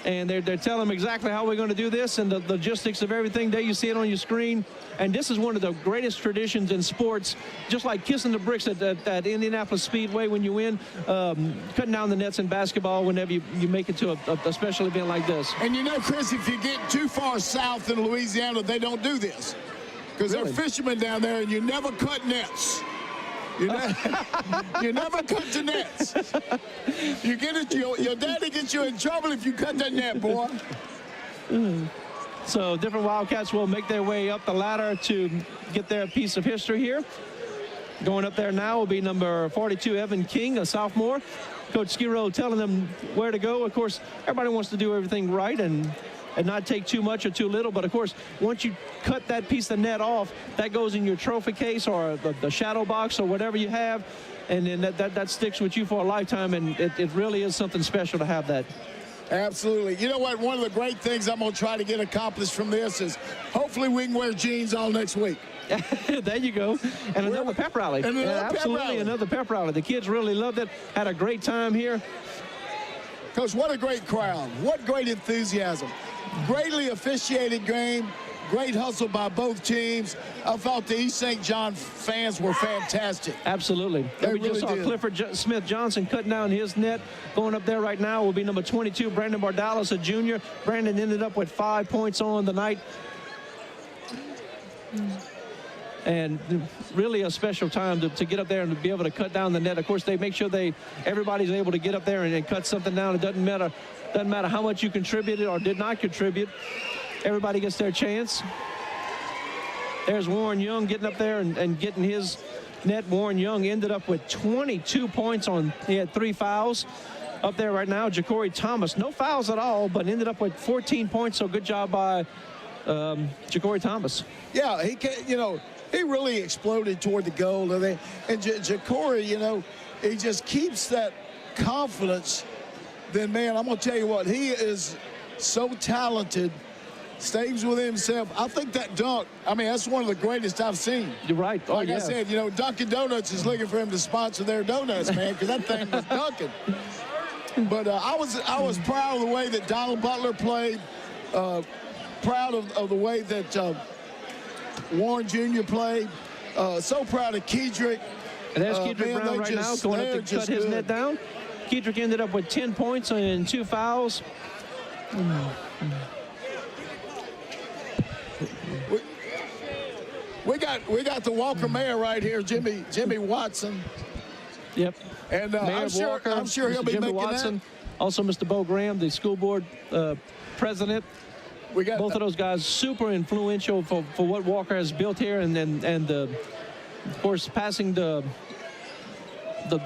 And they're telling him exactly how we're going to do this and the logistics of everything. There you see it on your screen. And this is one of the greatest traditions in sports, just like kissing the bricks at Indianapolis Speedway when you win, cutting down the nets in basketball whenever you make it to a special event like this. And you know, Chris, if you get too far south in Louisiana, they don't do this because they're fishermen down there, and you never cut nets. You never cut the nets. You get it. Your daddy gets you in trouble if you cut that net, boy. So different Wildcats will make their way up the ladder to get their piece of history here. Going up there now will be number 42, Evan King, a sophomore. Coach Skiro telling them where to go. Of course, everybody wants to do everything right and not take too much or too little. But, of course, once you cut that piece of net off, that goes in your trophy case or the shadow box or whatever you have, and then that sticks with you for a lifetime, and it really is something special to have that. Absolutely. You know what? One of the great things I'm going to try to get accomplished from this is hopefully we can wear jeans all next week. There you go. And another pep rally. And another absolutely, pep rally. Another pep rally. The kids really loved it. Had a great time here. Coach, what a great crowd. What great enthusiasm. Greatly officiated game. Great hustle by both teams. I thought the East St. John fans were fantastic. Absolutely. They we just really saw did. Clifford Smith-Johnson cutting down his net. Going up there right now will be number 22, Brandon Bardalis, a junior. Brandon ended up with 5 points on the night. And really a special time to get up there and to be able to cut down the net. Of course, they make sure everybody's able to get up there and cut something down. It doesn't matter how much you contributed or did not contribute. Everybody gets their chance. There's Warren Young getting up there and getting his net. Warren Young ended up with 22 points he had 3 fouls. Up there right now, Ja'Cory Thomas, no fouls at all, but ended up with 14 points, so good job by Ja'Cory Thomas. Yeah, he really exploded toward the goal. And Ja'Cory, he just keeps that confidence. Then, man, I'm going to tell you what, he is so talented. Stays with himself. I think that dunk, that's one of the greatest I've seen. You're right. Oh, like I said, Dunkin' Donuts is looking for him to sponsor their donuts, man, because that thing was dunking. But I was proud of the way that Donald Butler played, proud of the way that Warren Jr. played, so proud of Kedrick. And there's Kedrick Brown right now going up to cut his net down. Kedrick ended up with 10 points and 2 fouls. We got the Walker Mayor right here, Jimmy Watson. Yep. And I'm sure he'll be Jimmy making Watson. that. Also, Mr. Bo Graham, the school board president. We got both of those guys super influential for what Walker has built here, and of course passing the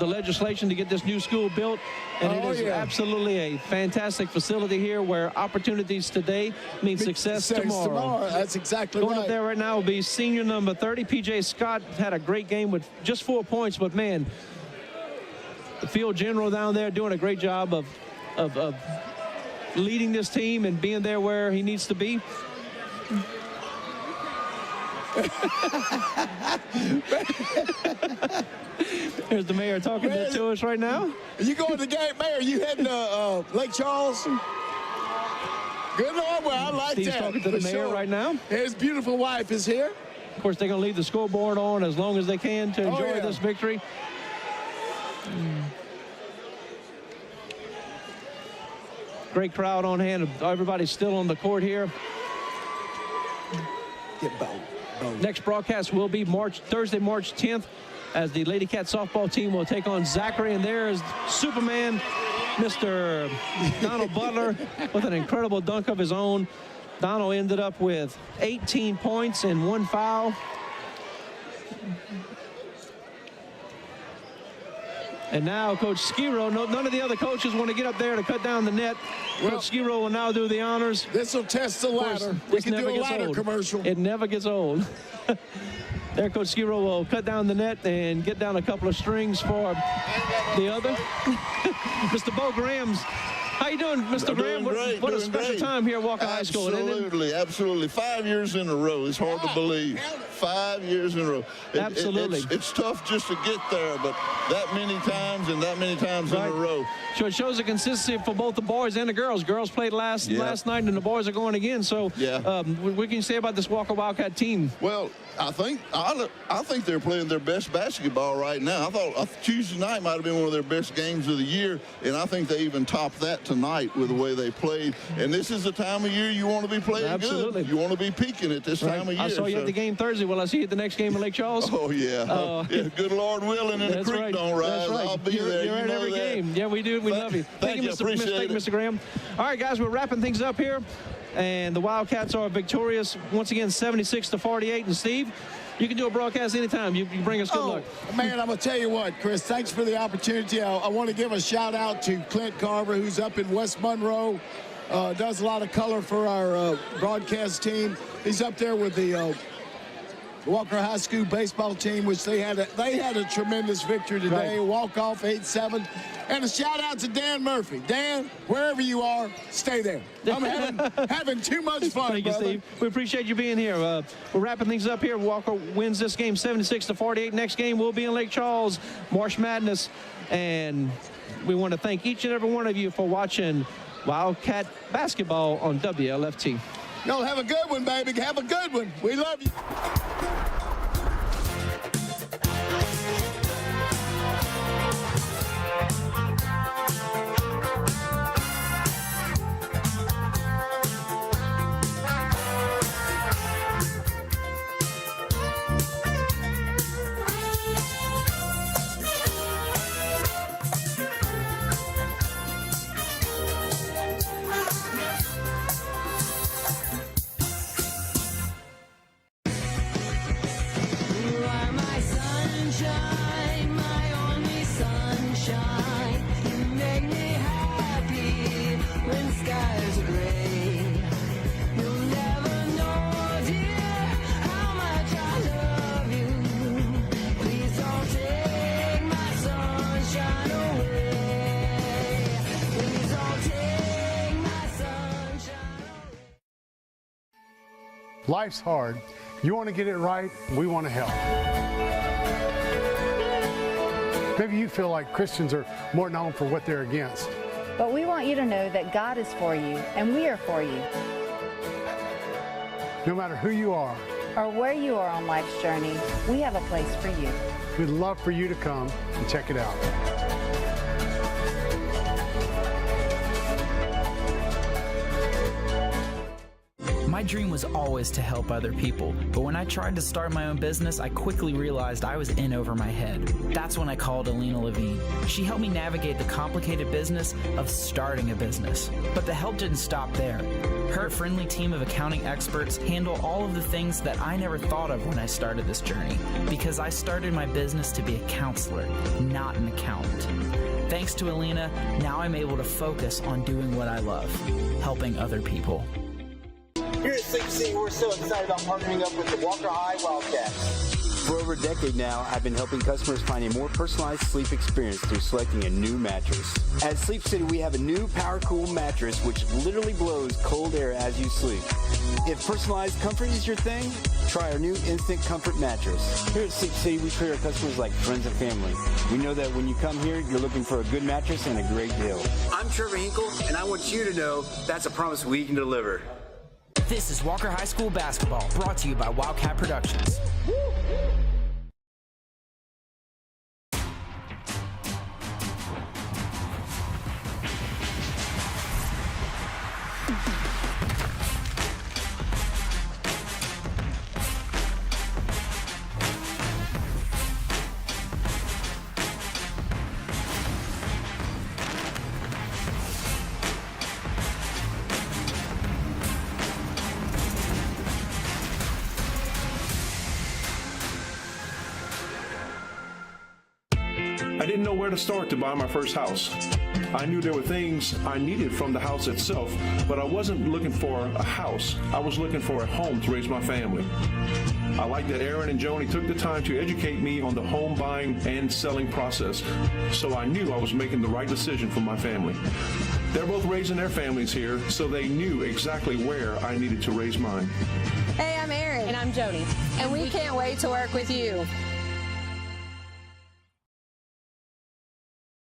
legislation to get this new school built. And it is absolutely a fantastic facility here where opportunities today mean success tomorrow. That's exactly Going right. up there right now will be senior number 30, P.J. Scott. Had a great game with just 4 points, but man, the field general down there doing a great job of leading this team and being there where he needs to be. There's the mayor talking to us right now. You going to the game, Mayor? You heading to Lake Charles? Good Lord, well, I like Steve's that. talking to the mayor right now. His beautiful wife is here. Of course, they're going to leave the scoreboard on as long as they can to enjoy this victory. Great crowd on hand. Everybody's still on the court here. Next broadcast will be Thursday, March 10th, as the Lady Cat softball team will take on Zachary. And there's Superman, Mr. Donald Butler, with an incredible dunk of his own. Donald ended up with 18 points and 1 foul. And now Coach Skiro, none of the other coaches want to get up there to cut down the net. Well, Coach Skiro will now do the honors. This will test the ladder. We can do a ladder commercial. It never gets old. There, Coach Skiro will cut down the net and get down a couple of strings for the other. Mr. Bo Graham's. How you doing, Mr. Graham? What a special time here at Walker High School. Absolutely. 5 years in a row. It's hard to believe. 5 years in a row. Absolutely. It's tough just to get there, but that many times and that many times in a row. So it shows the consistency for both the boys and the girls. Girls played last night, and the boys are going again. So what can you say about this Walker Wildcat team? Well, I think they're playing their best basketball right now. I thought Tuesday night might have been one of their best games of the year, and I think they even topped that tonight with the way they played. And this is the time of year you want to be playing good. You want to be peaking at this time of year. I saw you at the game Thursday. Will I see you at the next game in Lake Charles? Oh, yeah. Good Lord willing, and the creek don't rise. I'll be there. You're at every game. Yeah, we do. We love you. Thank you, Mr. Graham. All right, guys, we're wrapping things up here. And the Wildcats are victorious once again, 76-48. And Steve, you can do a broadcast anytime. You bring us good luck. Man, I'm going to tell you what, Chris, thanks for the opportunity. I want to give a shout out to Clint Carver, who's up in West Monroe, does a lot of color for our broadcast team. He's up there with the the Walker High School baseball team, which they had a tremendous victory today. Right. Walk-off 8-7. And a shout-out to Dan Murphy. Dan, wherever you are, stay there. I'm having too much fun, Thank you, brother. Steve. We appreciate you being here. We're wrapping things up here. Walker wins this game 76-48. Next game will be in Lake Charles, March Madness. And we want to thank each and every one of you for watching Wildcat basketball on WLFT. Y'all have a good one, baby. Have a good one. We love you. Life's hard. You want to get it right, we want to help. Maybe you feel like Christians are more known for what they're against. But we want you to know that God is for you, and we are for you. No matter who you are, or where you are on life's journey, we have a place for you. we'd love for you to come and check it out. My dream was always to help other people, but when I tried to start my own business, I quickly realized I was in over my head. That's when I called Alina Levine. She helped me navigate the complicated business of starting a business. But the help didn't stop there. Her friendly team of accounting experts handle all of the things that I never thought of when I started this journey, because I started my business to be a counselor, not an accountant. Thanks to Alina, now I'm able to focus on doing what I love, helping other people. Here at Sleep City, we're so excited about partnering up with the Walker High Wildcats. For over a decade now, I've been helping customers find a more personalized sleep experience through selecting a new mattress. At Sleep City, we have a new Power Cool mattress which literally blows cold air as you sleep. If personalized comfort is your thing, try our new Instant Comfort mattress. Here at Sleep City, we treat our customers like friends and family. We know that when you come here, you're looking for a good mattress and a great deal. I'm Trevor Hinkle, and I want you to know that's a promise we can deliver. This is Walker High School basketball, brought to you by Wildcat Productions. I didn't know where to start to buy my first house. I knew there were things I needed from the house itself, but I wasn't looking for a house. I was looking for a home to raise my family. I like that Aaron and Joni took the time to educate me on the home buying and selling process, so I knew I was making the right decision for my family. They're both raising their families here, so they knew exactly where I needed to raise mine. Hey, I'm Erin. And I'm Jody. And we can't wait to work with you.